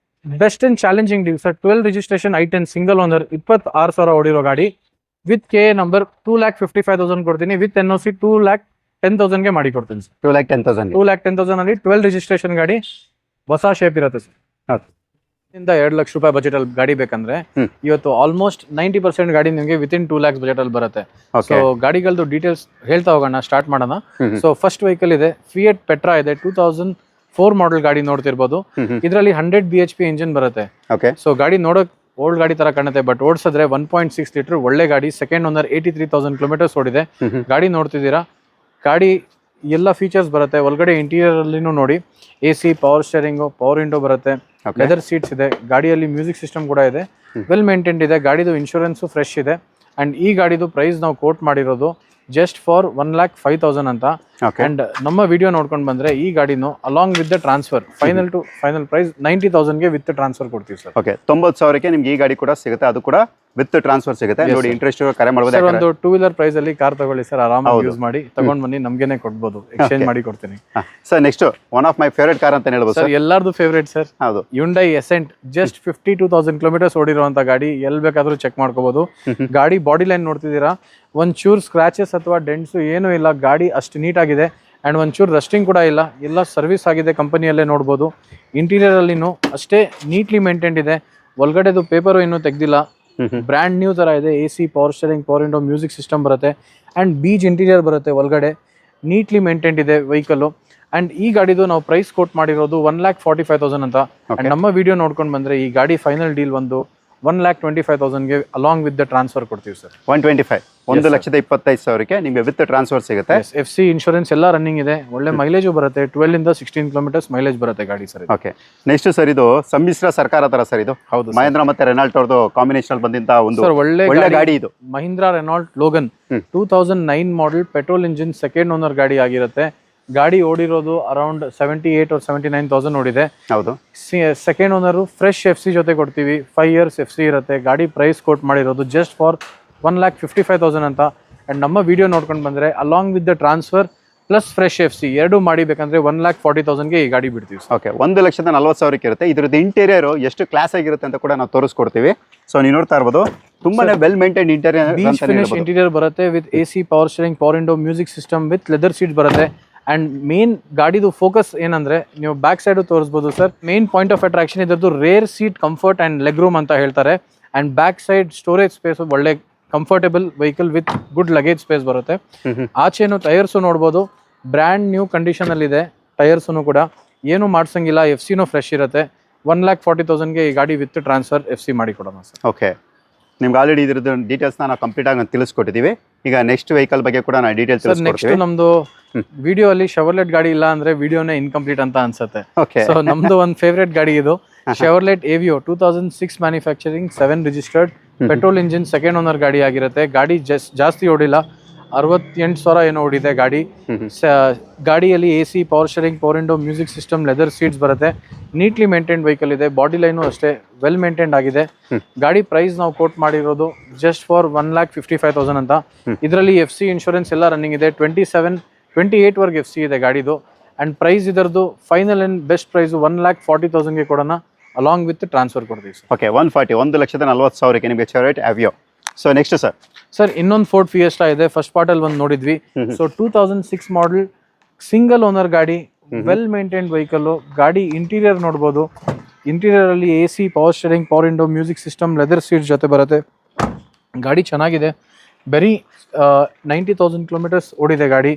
best and challenging deal sir. 12 registration I10 single owner, 26,000 ಓಡಿರೋ ಗಾಡಿ. ವಿತ್ KA ನಂಬರ್ 2,55,000 ಕೊಡ್ತೀನಿ. ವಿತ್ NOC 2,10,000 ಗೆ ಮಾಡಿ ಕೊಡ್ತೀನಿ ಸರ್. 2,10,000 ಅಲ್ಲಿ 12 ರಿಜಿಸ್ಟ್ರೇಷನ್ ಗಾಡಿ, ಹೊಸ ಶೇಪ್ ಇರುತ್ತೆ ಸರ್. ಇಂದ 2 ಲಕ್ಷ ರೂಪಾಯಿ ಬಜೆಟ್ ಅಲ್ಲಿ ಗಾಡಿ ಬೇಕಂದ್ರೆ ಇವತ್ತು ಆಲ್ಮೋಸ್ಟ್ 90% ಗಾಡಿ ನಿಮಗೆ ವಿತಿನ್ 2 lakhs ಬಜೆಟ್ ಅಲ್ಲಿ ಬರುತ್ತೆ. ಸೊ ಗಾಡಿಗಳದ್ದು ಡೀಟೇಲ್ಸ್ ಹೇಳ್ತಾ ಹೋಗೋಣ, ಸ್ಟಾರ್ಟ್ ಮಾಡೋಣ. ಸೊ ಫಸ್ಟ್ ವೆಹಿಕಲ್ ಇದೆ ಫಿಯಟ್ ಪೆಟ್ರಾ ಇದೆ. 2004 ಮಾಡೆಲ್ ಗಾಡಿ ನೋಡ್ತಿರ್ಬೋದು. ಇದರಲ್ಲಿ 100 BHP ಇಂಜಿನ್ ಬರುತ್ತೆ. ಸೊ ಗಾಡಿ ನೋಡೋಕ್ ಓಲ್ಡ್ ಗಾಡಿ ತರ ಕಾಣುತ್ತೆ, ಬಟ್ ಓಡಿಸಿದ್ರೆ 1.6 ಲೀಟರ್ ಒಳ್ಳೆ ಗಾಡಿ. ಸೆಕೆಂಡ್ ಓನರ್, 83,000 ಕಿಲೋಮೀಟರ್ಸ್ ಓಡಿದೆ. ಗಾಡಿ ನೋಡ್ತಿದ್ದೀರಾ, ಗಾಡಿ ಎಲ್ಲ ಫೀಚರ್ಸ್ ಬರುತ್ತೆ. ಒಳಗಡೆ ಇಂಟೀರಿಯರ್ ಅಲ್ಲಿನೂ ನೋಡಿ, AC, power steering, power window ಬರುತ್ತೆ, ಲೆದರ್ ಸೀಟ್ಸ್ ಇದೆ. ಗಾಡಿಯಲ್ಲಿ ಮ್ಯೂಸಿಕ್ ಸಿಸ್ಟಮ್ ಕೂಡ ಇದೆ. ವೆಲ್ ಮೇಂಟೈನ್ಡ್ ಇದೆ. ಗಾಡಿದು ಇನ್ಶೂರೆನ್ಸ್ ಫ್ರೆಶ್ ಇದೆ. ಅಂಡ್ ಈ ಗಾಡಿದು ಪ್ರೈಸ್ ನಾವು ಕೋಟ್ ಮಾಡಿರೋದು ಜಸ್ಟ್ ಫಾರ್ 1,05,000 ಅಂತ. ಅಂಡ್ ನಮ್ಮ ವಿಡಿಯೋ ನೋಡ್ಕೊಂಡು ಬಂದ್ರೆ ಈ ಗಾಡಿನು along with the transfer final to final price 90,000 ಗೆ ವಿತ್ ಟ್ರಾನ್ಸ್ಫರ್ ಕೊಡ್ತೀವಿ ಸರ್. ಓಕೆ. 90,000ಕ್ಕೆ ನಿಮ್ಗೆ ಈ ಗಾಡಿ ಕೂಡ ಸಿಗುತ್ತೆ, ಅದು ಕೂಡ ವಿತ್ ಟ್ರಾನ್ಸ್ಫರ್ ಸಿಗುತ್ತೆ. ನೋಡಿ, ಇಂಟ್ರೆಸ್ಟ್ ಕರೆ ಮಾಡಬಹುದು. ಒಂದು 2-wheeler ಪ್ರೈಸ್ ಅಲ್ಲಿ ಕಾರ್ ತಗೊಳ್ಳಿ ಸರ್, ಆರಾಮಾಗಿ ಯೂಸ್ ಮಾಡಿ ತಗೊಂಡ್ ಬನ್ನಿ, ನಮ್ಗೇನೆ ಕೊಡ್ಬೋದು, ಎಕ್ಸ್ಚೇಂಜ್ ಮಾಡಿ ಕೊಡ್ತೀನಿ sir. Next one of my favourite car ಅಂತ ಹೇಳ್ಬೋದು ಸರ್. ಎಲ್ಲಾರ್ದು ಫೇವರೇಟ್ ಸರ್. ಹೌದು. Hyundai Accent, ಜಸ್ಟ್ 52,000 ಕಿಲೋಮೀಟರ್ಸ್ ಓಡಿರುವಂತ ಗಾಡಿ. ಎಲ್ಲಿ ಬೇಕಾದ್ರೂ ಚೆಕ್ ಮಾಡ್ಕೋಬಹುದು. ಗಾಡಿ ಬಾಡಿ ಲೈನ್ ನೋಡ್ತಿದ್ದೀರಾ, ಒಂಚೂರು ಸ್ಕ್ರಾಚಸ್ ಅಥವಾ ಡೆಂಟ್ಸ್ ಏನೂ ಇಲ್ಲ. ಗಾಡಿ ಅಷ್ಟು ನೀಟ್ ಆಗಿದೆ. ಅಂಡ್ ಒಂಚೂರು ರಸ್ಟಿಂಗ್ ಕೂಡ ಇಲ್ಲ, ಎಲ್ಲ ಸರ್ವಿಸ್ ಆಗಿದೆ, ಕಂಪನಿಯಲ್ಲೇ ನೋಡ್ಬೋದು. ಇಂಟೀರಿಯರ್ ಅಲ್ಲಿನೂ ಅಷ್ಟೇ ನೀಟ್ಲಿ ಮೇಂಟೈನ್ಡ್ ಇದೆ. ಒಳಗಡೆದು ಪೇಪರು ಇನ್ನೂ ತೆಗ್ದಿಲ್ಲ, ಬ್ರ್ಯಾಂಡ್ ನ್ಯೂ ತರ ಇದೆ. AC, power steering, power window, music system ಬರುತ್ತೆ. ಅಂಡ್ ಬೀಚ್ ಇಂಟೀರಿಯರ್ ಬರುತ್ತೆ. ಒಳಗಡೆ ನೀಟ್ಲಿ ಮೇಂಟೈನ್ಡ್ ಇದೆ ವೆಹಿಕಲ್. ಅಂಡ್ ಈ ಗಾಡಿದು ನಾವು ಪ್ರೈಸ್ ಕೋಟ್ ಮಾಡಿರೋದು 1,45,000 ಅಂತ. ಅಂಡ್ ನಮ್ಮ ವಿಡಿಯೋ ನೋಡ್ಕೊಂಡು ಬಂದ್ರೆ ಈ ಗಾಡಿ ಫೈನಲ್ ಡೀಲ್ ಒಂದು 1,25,000 ಗೆ ಅಲಾಂಗ್ ವಿತ್ ದ ಟ್ರಾನ್ಸ್ಫರ್ ಕೊಡ್ತೀವಿ ಸರ್. 125, 1,25,000ಕ್ಕೆ ನಿಮಗೆ ವಿತ್ ಟ್ರಾನ್ಸ್ಫರ್ ಸಿಗುತ್ತೆ. FC ಇನ್ಶೂರೆನ್ಸ್ ಎಲ್ಲ ರನ್ನಿಂಗ್ ಇದೆ. ಒಳ್ಳೆ ಮೈಲೇಜು ಬರುತ್ತೆ. 12 ಇಂದ 16 ಕಿಲೋಮೀಟರ್ಸ್ ಮೈಲೇಜ್ ಬರುತ್ತೆ ಗಾಡಿ ಸರ್. ಓಕೆ. ನೆಕ್ಸ್ಟ್ ಸರ್, ಇದು ಸಮ್ಮಿಶ್ರ ಸರ್ಕಾರ ತರ ಸರ್. ಇದು ಹೌದು, ಮಹೇಂದ್ರ ಮತ್ತೆ ರೆನಾಲ್ಟ್ ಅವ್ರದ್ದು ಕಾಂಬಿನೇಷನ್ ಅಲ್ಲಿ ಬಂದಂತ ಒಂದು ಒಳ್ಳೆ ಗಾಡಿ ಇದು. Mahindra Renault Logan 2009 model petrol engine, second owner ಗಾಡಿ ಆಗಿರುತ್ತೆ. ಗಾಡಿ ಓಡಿರೋದು ಅರೌಂಡ್ 78 or 79,000 ಓಡಿದೆ. ಹೌದು. ಸೆಕೆಂಡ್ ಓನರ್ ಫ್ರೆಶ್ FC ಜೊತೆ ಕೊಡ್ತೀವಿ. 5 years FC ಇರುತ್ತೆ. ಗಾಡಿ ಪ್ರೈಸ್ ಕೋಟ್ ಮಾಡಿರೋದು ಜಸ್ಟ್ ಫಾರ್ 1,55,000 ಅಂತ. ಆ್ಯಂಡ್ ನಮ್ಮ ವಿಡಿಯೋ ನೋಡ್ಕೊಂಡು ಬಂದರೆ along with the transfer plus fresh FC ಎರಡು ಮಾಡಿಬೇಕಂದ್ರೆ 1,40,000ಗೆ ಈ ಗಾಡಿ ಬಿಡ್ತೀವಿ ಸರ್. ಓಕೆ, 1,40,000 ಇರುತ್ತೆ. ಇದ್ರದ್ದು ಇಂಟೀರಿಯರ್ ಎಷ್ಟು ಕ್ಲಾಸ್ ಆಗಿರುತ್ತೆ ಅಂತ ಕೂಡ ನಾವು ತೋರಿಸ್ಕೊಡ್ತೀವಿ. ಸೊ ನೀವು ನೋಡ್ತಾ ಇರ್ಬೋದು, ತುಂಬಾನೇ well maintain interior, beige finish interior ಬರುತ್ತೆ with AC power steering, power window, music system with leather seat ಬರುತ್ತೆ. ಆ್ಯಂಡ್ ಮೇನ್ ಗಾಡಿದು ಫೋಕಸ್ ಏನಂದ್ರೆ ನೀವು ಬ್ಯಾಕ್ ಸೈಡು ತೋರಿಸ್ಬೋದು sir. Main point of attraction ಇದರದ್ದು rear seat comfort and leg room ಅಂತ ಹೇಳ್ತಾರೆ. And back side storage space ಒಳ್ಳೆ comfortable vehicle with good luggage space ಬರುತ್ತೆ. ಆಚೆನು ಟೈರ್ಸು ನೋಡ್ಬೋದು, ಬ್ರ್ಯಾಂಡ್ ನ್ಯೂ ಕಂಡೀಷನ್ ಅಲ್ಲಿ ಇದೆ ಟೈರ್ಸು ಕೂಡ, ಏನು ಮಾಡ್ಸಂಗಿಲ್ಲ. FC ಫ್ರೆಶ್ ಇರುತ್ತೆ. 1,40,000ಗೆ ಈ ಗಾಡಿ ವಿತ್ ಟ್ರಾನ್ಸ್ಫರ್ FC ಮಾಡಿ ಕೊಡೋಣ ಸರ್. ಓಕೆ, ನಿಮ್ಗೆ ಆಲ್ರೆಡಿ ಇದ್ರದ್ದು ಡೀಟೇಲ್ಸ್ನ ನಾವು ಕಂಪ್ಲೀಟ್ ಆಗಿ ತಿಳಿಸ್ಕೊಟ್ಟಿದ್ದೀವಿ. ಈಗ ನೆಕ್ಸ್ಟ್ ವೆಹಿಕಲ್ ಬಗ್ಗೆ ಕೂಡ ನಾವು ಡೀಟೇಲ್ಸ್ ನೆಕ್ಸ್ಟ್ ನಮ್ದು ವಿಡಿಯೋ ಅಲ್ಲಿ ಶೆವರ್ಲೆಟ್ ಗಾಡಿ ಇಲ್ಲ ಅಂದ್ರೆ ವಿಡಿಯೋನೇ ಇನ್ಕಂಪ್ಲೀಟ್ ಅಂತ ಅನ್ಸುತ್ತೆ. ಸೊ ನಮ್ದು ಒಂದು ಫೇವ್ರೇಟ್ ಗಾಡಿ ಇದು Chevrolet Aveo 2006 manufacturing, 7 registered, petrol engine, second owner ಗಾಡಿ ಆಗಿರುತ್ತೆ. ಗಾಡಿ ಜಾಸ್ತಿ ಓಡಿಲ್ಲ, 68,000 ಏನೋ ಓಡಿದೆ ಗಾಡಿ. ಗಾಡಿಯಲ್ಲಿ AC power steering, power window, music system, leather seats ಬರುತ್ತೆ. ನೀಟ್ಲಿ ಮೇಂಟೈನ್ಡ್ ವೆಹಿಕಲ್ ಇದೆ. ಬಾಡಿ ಲೈನು ಅಷ್ಟೇ ವೆಲ್ ಮೇಂಟೈನ್ಡ್ ಆಗಿದೆ. ಗಾಡಿ ಪ್ರೈಸ್ ನಾವು ಕೋಟ್ ಮಾಡಿರೋದು ಜಸ್ಟ್ ಫಾರ್ 1,55,000 ಅಂತ. ಇದರಲ್ಲಿ FC ಇನ್ಶೂರೆನ್ಸ್ ಎಲ್ಲ ರನ್ನಿಂಗ್ ಇದೆ. 28 ವರ್ಗೆ FC ಇದೆ ಗಾಡಿದು. ಅಂಡ್ ಪ್ರೈಸ್ ಇದರದ್ದು ಫೈನಲ್ ಅಂಡ್ ಬೆಸ್ಟ್ ಪ್ರೈಸ್ 1,40,000ಗೆ ಕೊಡೋಣ, ಅಲಾಂಗ್ ವಿತ್ ಟ್ರಾನ್ಸ್ಫರ್ ಕೊಡ್ತೀವಿ ಸರ್. ಓಕೆ, 1,40,000ಕ್ಕೆ ನಿಮಗೆ ಚೆವರ್ಲೆಟ್ ಏವಿಯೋ. ಸೊ ನೆಕ್ಸ್ಟ್ ಸರ್ ಇನ್ನೊಂದು ಫೋರ್ಡ್ ಫಿಯೆಸ್ಟಾ ಇದೆ. ಫಸ್ಟ್ ಪಾರ್ಟ್ ಅಲ್ಲಿ ಒಂದು ನೋಡಿದ್ವಿ. ಸೊ 2006 ಮಾಡೆಲ್, ಸಿಂಗಲ್ ಓನರ್ ಗಾಡಿ, ವೆಲ್ ಮೇಂಟೈನ್ಡ್ ವೆಹಿಕಲ್. ಗಾಡಿ ಇಂಟೀರಿಯರ್ ನೋಡ್ಬೋದು. ಇಂಟೀರಿಯರ್ ಅಲ್ಲಿ AC power steering, power window, music system, leather seats ಜೊತೆ ಬರುತ್ತೆ. ಗಾಡಿ ಚೆನ್ನಾಗಿದೆ. ಬರೀ 90,000 ಕಿಲೋಮೀಟರ್ಸ್ ಓಡಿದೆ ಗಾಡಿ.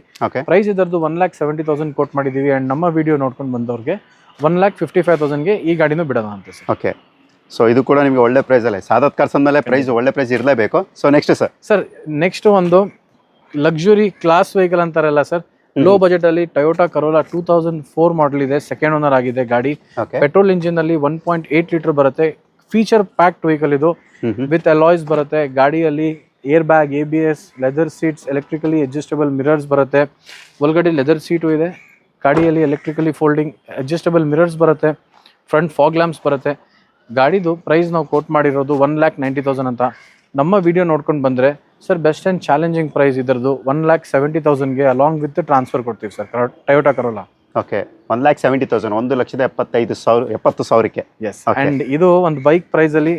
ಪ್ರೈಸ್ ಇದರದ್ದು 1,70,000 ಕೋಟ್ ಮಾಡಿದ್ದೀವಿ. ಆ್ಯಂಡ್ ನಮ್ಮ ವಿಡಿಯೋ ನೋಡ್ಕೊಂಡು ಬಂದವ್ರಿಗೆ 1,55,000ಗೆ ಈ ಗಾಡಿನೂ ಬಿಡೋಣ ಅಂತ ಸರ್. ಓಕೆ, ಸೊ ಇದು ಕೂಡ ನಿಮಗೆ ಒಳ್ಳೆ ಪ್ರೈಸ್ ಅಲ್ಲೇ. ಸಾದತ್ ಕಾರ್ಸ್ ಅಂದಮೇಲೆ ಪ್ರೈಸ್ ಒಳ್ಳೆ ಪ್ರೈಸ್ ಇರಲೇಬೇಕು. ಸೊ ನೆಕ್ಸ್ಟ್ ನೆಕ್ಸ್ಟ್ ಒಂದು ಲಕ್ಸುರಿ ಕ್ಲಾಸ್ ವೆಹಿಕಲ್ ಅಂತಾರಲ್ಲ ಸರ್, ಲೋ ಬಜೆಟ್ ಅಲ್ಲಿ ಟೊಯೋಟಾ ಕರೋಲಾ 2004 ಮಾಡೆಲ್ ಇದೆ. ಸೆಕೆಂಡ್ ಓನರ್ ಆಗಿದೆ ಗಾಡಿ. ಪೆಟ್ರೋಲ್ ಇಂಜಿನ್ ಅಲ್ಲಿ 1.8 ಲೀಟರ್ ಬರುತ್ತೆ. ಫೀಚರ್ ಪ್ಯಾಕ್ಡ್ ವೆಹಿಕಲ್ ಇದು ವಿತ್ ಅಲಾಯ್ಸ್ ಬರುತ್ತೆ. ಗಾಡಿಯಲ್ಲಿ air bag, ABS, leather seats, electrically adjustable mirrors ಬರುತ್ತೆ. ಒಳಗಡೆ ಲೆದರ್ ಸೀಟು ಇದೆ. ಗಾಡಿಯಲ್ಲಿ ಎಲೆಕ್ಟ್ರಿಕಲಿ ಫೋಲ್ಡಿಂಗ್ ಅಡ್ಜಸ್ಟಬಲ್ ಮಿರರ್ಸ್ ಬರುತ್ತೆ. ಫ್ರಂಟ್ ಫಾಗ್ ಲ್ಯಾಂಪ್ಸ್ ಬರುತ್ತೆ. ಗಾಡಿದು ಪ್ರೈಸ್ ನಾವು ಕೋಟ್ ಮಾಡಿರೋದು 1,90,000 ಅಂತ. ನಮ್ಮ ವಿಡಿಯೋ ನೋಡ್ಕೊಂಡು ಬಂದರೆ sir best and challenging price ಇದರದ್ದು 1,70,000ಗೆ ಅಲಾಂಗ್ ವಿತ್ ಟ್ರಾನ್ಸ್ಫರ್ ಕೊಡ್ತೀವಿ ಸರ್ ಟೊಯೋಟಾ ಕರೋಲಾ. ಓಕೆ, 1,70,000, 1,75,000ಕ್ಕೆ. ಎಸ್, ಆ್ಯಂಡ್ ಇದು ಒಂದು ಬೈಕ್ ಪ್ರೈಸಲ್ಲಿ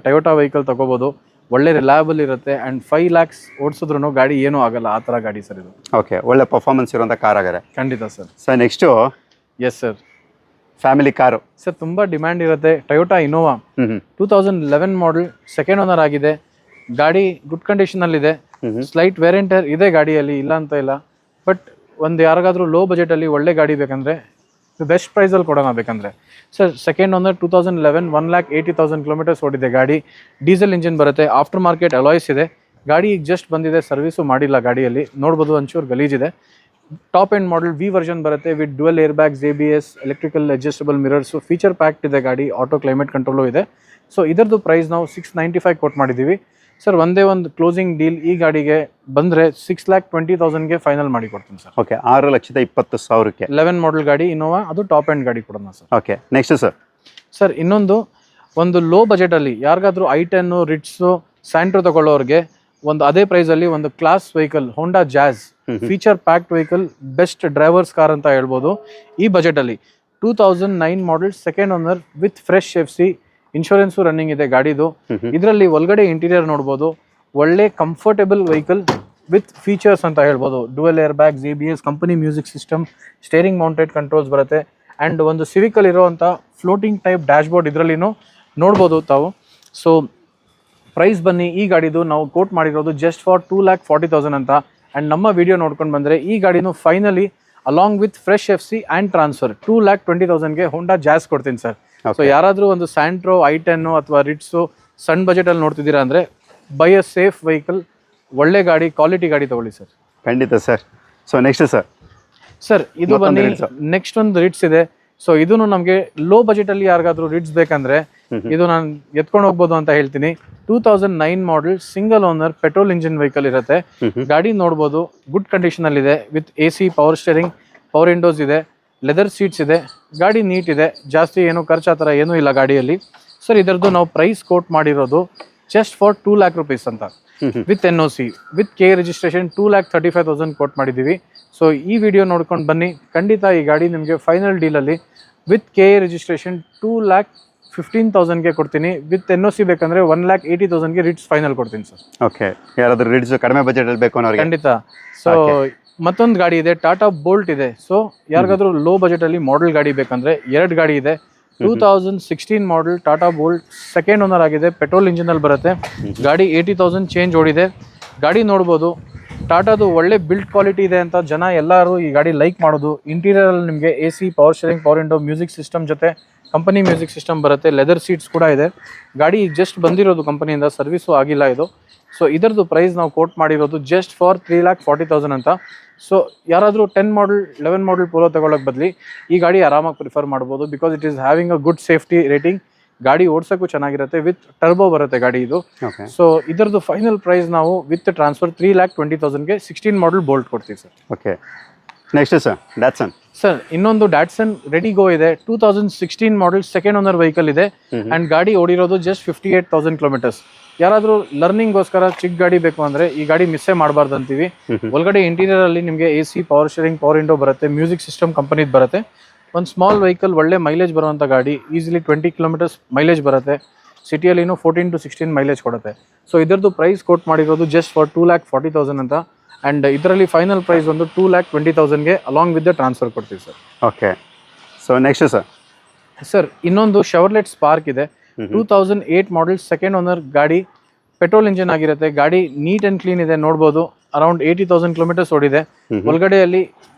ಟೊಯೋಟಾ ವೆಹಿಕಲ್ ತಗೋಬೋದು. ಒಳ್ಳೆ ರಿಲಯಬಲ್ ಇರುತ್ತೆ. ಆ್ಯಂಡ್ 5 lakhs ಓಡಿಸಿದ್ರು ಗಾಡಿ ಏನೂ ಆಗಲ್ಲ, ಆ ಥರ ಗಾಡಿ ಸರ್ ಇದು. ಓಕೆ, ಒಳ್ಳೆ ಪರ್ಫಾರ್ಮೆನ್ಸ್ ಇರುವಂಥ ಕಾರ್ ಆಗಿದೆ. ಖಂಡಿತ sir. Next yes sir, family car sir ತುಂಬ ಡಿಮ್ಯಾಂಡ್ ಇರುತ್ತೆ. Toyota Innova 2011 model, second owner ಆಗಿದೆ. ಗಾಡಿ ಗುಡ್ ಕಂಡೀಷನಲ್ಲಿದೆ. ಸ್ಲೈಟ್ ವೇರಿಯಂಟರ್ ಇದೆ ಗಾಡಿಯಲ್ಲಿ, ಇಲ್ಲ ಅಂತ ಇಲ್ಲ. ಬಟ್ ಒಂದು ಯಾರಿಗಾದ್ರೂ ಲೋ ಬಜೆಟಲ್ಲಿ ಒಳ್ಳೆ ಗಾಡಿ ಬೇಕಂದರೆ ಬೆಸ್ಟ್ ಪ್ರೈಸಲ್ಲಿ ಕೊಡೋಣ ಬೇಕಂದರೆ ಸರ್. ಸೆಕೆಂಡ್ ಓನರ್ 2011, 1,80,000 ಕಿಲೋಮೀಟರ್ಸ್ ಓಡಿದೆ ಗಾಡಿ. ಡೀಸೆಲ್ ಇಂಜಿನ್ ಬರುತ್ತೆ. ಆಫ್ಟರ್ ಮಾರ್ಕೆಟ್ ಅಲಾಯ್ಸ್ ಇದೆ. ಗಾಡಿ ಈಗ ಜಸ್ಟ್ ಬಂದಿದೆ, ಸರ್ವಿಸು ಮಾಡಿಲ್ಲ ಗಾಡಿಯಲ್ಲಿ, ನೋಡ್ಬೋದು ಒಂಚೂರು ಗಲೀಜಿದೆ. Top end model V version ಬರುತ್ತೆ with dual air bags, ABS, electrical adjustable mirrors, feature packed ಇದೆ ಗಾಡಿ. ಆಟೋ ಕ್ಲೈಮೇಟ್ ಕಂಟ್ರೋಲು ಇದೆ. ಸೊ ಇದರದ್ದು ಪ್ರೈಸ್ ನಾವು 695 ಕೋಟ್ ಮಾಡಿದ್ದೀವಿ ಸರ್. ಒಂದೇ ಒಂದು ಕ್ಲೋಸಿಂಗ್ ಡೀಲ್ ಈ ಗಾಡಿಗೆ ಬಂದರೆ 6,20,000ಗೆ ಫೈನಲ್ ಮಾಡಿ ಕೊಡ್ತೀನಿ ಸರ್. ಓಕೆ, 6,20,000ಕ್ಕೆ 11 ಮಾಡೆಲ್ ಗಾಡಿ ಇನೋವಾ, ಅದು ಟಾಪ್ ಎಂಡ್ ಗಾಡಿ ಕೊಡೋಣ ಸರ್. ಓಕೆ, ನೆಕ್ಸ್ಟ್ ಸರ್ ಒಂದು ಲೋ ಬಜೆಟಲ್ಲಿ ಯಾರಿಗಾದ್ರೂ i10, ರಿಟ್ಸು, ಸ್ಯಾಂಟ್ರೋ ತಗೊಳ್ಳೋರಿಗೆ ಒಂದು ಅದೇ ಪ್ರೈಸಲ್ಲಿ ಒಂದು class vehicle Honda Jazz, feature packed vehicle, best drivers car ಅಂತ ಹೇಳ್ಬೋದು ಈ ಬಜೆಟಲ್ಲಿ. 2009 model, second owner with fresh FC, insurance running ಇದೆ ಗಾಡಿದು. ಇದರಲ್ಲಿ ಒಳಗಡೆ ಇಂಟೀರಿಯರ್ ನೋಡ್ಬೋದು. ಒಳ್ಳೆ ಕಂಫರ್ಟೇಬಲ್ ವೆಹಿಕಲ್ ವಿತ್ ಫೀಚರ್ಸ್ ಅಂತ ಹೇಳ್ಬೋದು. Dual air bags, ABS, company music system, steering mounted controls ಬರುತ್ತೆ. ಆ್ಯಂಡ್ ಒಂದು ಸಿವಿಕಲ್ ಇರೋವಂಥ ಫ್ಲೋಟಿಂಗ್ ಟೈಪ್ ಡ್ಯಾಶ್ ಬೋರ್ಡ್ ಇದರಲ್ಲಿನೂ ನೋಡ್ಬೋದು ತಾವು. ಸೊ ಪ್ರೈಸ್ ಬನ್ನಿ ಈ ಗಾಡಿದು ನಾವು ಕೋಟ್ ಮಾಡಿರೋದು ಜಸ್ಟ್ ಫಾರ್ 2,40,000 ಅಂತ. ಆ್ಯಂಡ್ ನಮ್ಮ ವಿಡಿಯೋ ನೋಡ್ಕೊಂಡು ಬಂದರೆ ಈ ಗಾಡಿನೂ finally along with fresh FC and transfer 2,20,000ಗೆ ಹೋಂಡಾ ಜಾಸ್ ಕೊಡ್ತೀನಿ ಸರ್. ಸೊ ಯಾರಾದರೂ ಒಂದು ಸ್ಯಾಂಟ್ರೋ, i10 ಅಥವಾ ರಿಟ್ಸು ಸಣ್ಣ ಬಜೆಟಲ್ಲಿ ನೋಡ್ತಿದ್ದೀರಾ ಅಂದರೆ ಬೈ ಅ ಸೇಫ್ ವೆಹಿಕಲ್, ಒಳ್ಳೆ ಗಾಡಿ, ಕ್ವಾಲಿಟಿ ಗಾಡಿ ತಗೊಳ್ಳಿ ಸರ್. ಖಂಡಿತ ಸರ್. ಸೊ ನೆಕ್ಸ್ಟ್ ಸರ್ ಇದು ಬನ್ನಿ ನೆಕ್ಸ್ಟ್ ಒಂದು ರಿಟ್ಸ್ ಇದೆ. ಸೊ ಇದನ್ನು ನಮಗೆ ಲೋ ಬಜೆಟಲ್ಲಿ ಯಾರಿಗಾದ್ರೂ ರಿಟ್ಸ್ ಬೇಕಂದ್ರೆ ಇದು ನಾನು ಎತ್ಕೊಂಡು ಹೋಗ್ಬೋದು ಅಂತ ಹೇಳ್ತೀನಿ. 2009 model, single owner, petrol engine vehicle ಇರುತ್ತೆ. ಗಾಡಿ ನೋಡ್ಬೋದು ಗುಡ್ ಕಂಡೀಷನ್ ಅಲ್ಲಿ ಇದೆ with AC power steering, power Windows ಇದೆ, ಲೆದರ್ ಸೀಟ್ಸ್ ಇದೆ. ಗಾಡಿ ನೀಟ್ ಇದೆ, ಜಾಸ್ತಿ ಏನು ಖರ್ಚು ಆ ಥರ ಏನೂ ಇಲ್ಲ ಗಾಡಿಯಲ್ಲಿ ಸರ್. ಇದರದ್ದು ನಾವು ಪ್ರೈಸ್ ಕೋಟ್ ಮಾಡಿರೋದು ಜಸ್ಟ್ ಫಾರ್ 2 lakh rupees ಅಂತ. With NOC with K registration 2,35,000 quote ಮಾಡಿದ್ದೀವಿ. ಸೊ ಈ ವಿಡಿಯೋ ನೋಡ್ಕೊಂಡು ಬನ್ನಿ, ಖಂಡಿತ ಈ ಗಾಡಿ ನಿಮಗೆ ಫೈನಲ್ ಡೀಲಲ್ಲಿ ವಿತ್ ಕೆ ರಿಜಿಸ್ಟ್ರೇಷನ್ 2,15,000ಗೆ ಕೊಡ್ತೀನಿ. ವಿತ್ NOC ಬೇಕಂದ್ರೆ 1,80,000ಗೆ ರಿಟ್ಸ್ ಫೈನಲ್ ಕೊಡ್ತೀನಿ ಸರ್. ಓಕೆ, ಯಾರಾದ್ರೂ ರಿಡ್ಸ್ ಕಡಿಮೆ ಬಜೆಟ್ ಅಲ್ಲಿ ಬೇಕು ಅನ್ನೋರಿಗೆ ಖಂಡಿತ. ಸೊ ಮತ್ತೊಂದು ಗಾಡಿ ಇದೆ, ಟಾಟಾ ಬೋಲ್ಟ್ ಇದೆ. ಸೊ ಯಾರಿಗಾದ್ರೂ ಲೋ ಬಜೆಟ್ ಅಲ್ಲಿ ಮಾಡೆಲ್ ಗಾಡಿ ಬೇಕಂದ್ರೆ 2 ಗಾಡಿ ಇದೆ. 2016 model Tata bolt, second owner ಆಗಿದೆ, ಪೆಟ್ರೋಲ್ ಇಂಜಿನ್ ಅಲ್ಲಿ ಬರುತ್ತೆ. ಗಾಡಿ 80,000 ಚೇಂಜ್ ಓಡಿದೆ. ಗಾಡಿ ನೋಡ್ಬೋದು, ಟಾಟಾದು ಒಳ್ಳೆ ಬಿಲ್ಡ್ ಕ್ವಾಲಿಟಿ ಇದೆ ಅಂತ ಜನ ಎಲ್ಲರೂ ಈ ಗಾಡಿ ಲೈಕ್ ಮಾಡೋದು. ಇಂಟೀರಿಯರ್ ಅಲ್ಲಿ ನಿಮಗೆ AC, power steering, power window, music system ಜೊತೆ ಕಂಪನಿ ಮ್ಯೂಸಿಕ್ ಸಿಸ್ಟಮ್ ಬರುತ್ತೆ. ಲೆದರ್ ಸೀಟ್ಸ್ ಕೂಡ ಇದೆ. ಗಾಡಿ ಜಸ್ಟ್ ಬಂದಿರೋದು ಕಂಪನಿಯಿಂದ, ಸರ್ವಿಸು ಆಗಿಲ್ಲ ಇದು. ಸೊ ಇದರದ್ದು ಪ್ರೈಸ್ ನಾವು ಕೋಟ್ ಮಾಡಿರೋದು ಜಸ್ಟ್ ಫಾರ್ 3,40,000 ಅಂತ. ಸೊ ಯಾರಾದರೂ 10 ಮಾಡೆಲ್ 11 ಮಾಡೆಲ್ ಪೋಲೋ ತಗೊಳ್ಳೋಕೆ ಬದಲಿ ಈ ಗಾಡಿ ಆರಾಮಾಗಿ ಪ್ರಿಫರ್ ಮಾಡ್ಬೋದು. Because it is having a good safety rating. ಗಾಡಿ ಓಡ್ಸೋಕ್ಕೂ ಚೆನ್ನಾಗಿರುತ್ತೆ. ವಿತ್ ಟರ್ಬೋ ಬರುತ್ತೆ ಗಾಡಿ ಇದು. ಸೊ ಇದರದ್ದು ಫೈನಲ್ ಪ್ರೈಸ್ ನಾವು ವಿತ್ ಟ್ರಾನ್ಸ್ಫರ್ 3,20,000ಗೆ 16 ಮಾಡೆಲ್ ಬೋಲ್ಟ್ ಕೊಡ್ತೀವಿ sir. Okay, next sir Datsun. Sir ಇನ್ನೊಂದು ಡ್ಯಾಟ್ಸನ್ ರೆಡಿ ಗೋ ಇದೆ. 2016 ಮಾಡೆಲ್, ಸೆಕೆಂಡ್ ಓನರ್ ವೆಹಿಕಲ್ ಇದೆ. ಅಂಡ್ ಗಾಡಿ ಓಡಿರೋದು ಜಸ್ಟ್ 58,000 ಕಿಲೋಮೀಟರ್ಸ್. ಯಾರಾದರೂ ಲರ್ನಿಂಗ್ಗೋಸ್ಕರ ಚಿಕ್ಕ ಗಾಡಿ ಬೇಕು ಅಂದ್ರೆ ಈ ಗಾಡಿ ಮಿಸ್ಸೇ ಮಾಡಬಾರ್ದು ಅಂತೀವಿ. ಒಳಗಡೆ ಇಂಟೀರಿಯರ್ ಅಲ್ಲಿ ನಿಮಗೆ AC, power steering, power window ಬರುತ್ತೆ, ಮ್ಯೂಸಿಕ್ ಸಿಸ್ಟಮ್ ಕಂಪನಿದು ಬರುತ್ತೆ. ಒಂದು ಸ್ಮಾಲ್ ವೆಹಿಕಲ್, ಒಳ್ಳೆ ಮೈಲೇಜ್ ಬರುವಂಥ ಗಾಡಿ. ಈಸಿಲಿ 20 ಕಿಲೋಮೀಟರ್ಸ್ ಮೈಲೇಜ್ ಬರುತ್ತೆ. ಸಿಟಿಯಲ್ಲಿನೂ 14 to 16 ಮೈಲೇಜ್ ಕೊಡುತ್ತೆ. ಸೊ ಇದರದ್ದು ಪ್ರೈಸ್ ಕೋಟ್ ಮಾಡಿರೋದು ಜಸ್ಟ್ ಫಾರ್ 2,40,000 ಅಂತ. ಆ್ಯಂಡ್ ಇದರಲ್ಲಿ ಫೈನಲ್ ಪ್ರೈಸ್ ಒಂದು 2,20,000ಗೆ ಅಲಾಂಗ್ ವಿತ್ ದ ಟ್ರಾನ್ಸ್ಫರ್ ಕೊಡ್ತೀವಿ sir. Okay, so next sir ಇನ್ನೊಂದು ಶೆವರ್ಲೆಟ್ ಸ್ಪಾರ್ಕ್ ಇದೆ. 2008 ಮಾಡೆಲ್, ಸೆಕೆಂಡ್ ಓನರ್ ಗಾಡಿ, ಪೆಟ್ರೋಲ್ ಇಂಜಿನ್ ಆಗಿರುತ್ತೆ. ಗಾಡಿ ನೀಟ್ ಆ್ಯಂಡ್ ಕ್ಲೀನ್ ಇದೆ, ನೋಡ್ಬೋದು. ಅರೌಂಡ್ 80,000 ಕಿಲೋಮೀಟರ್ಸ್ ಓಡಿದೆ. ಒಳಗಡೆಯಲ್ಲಿ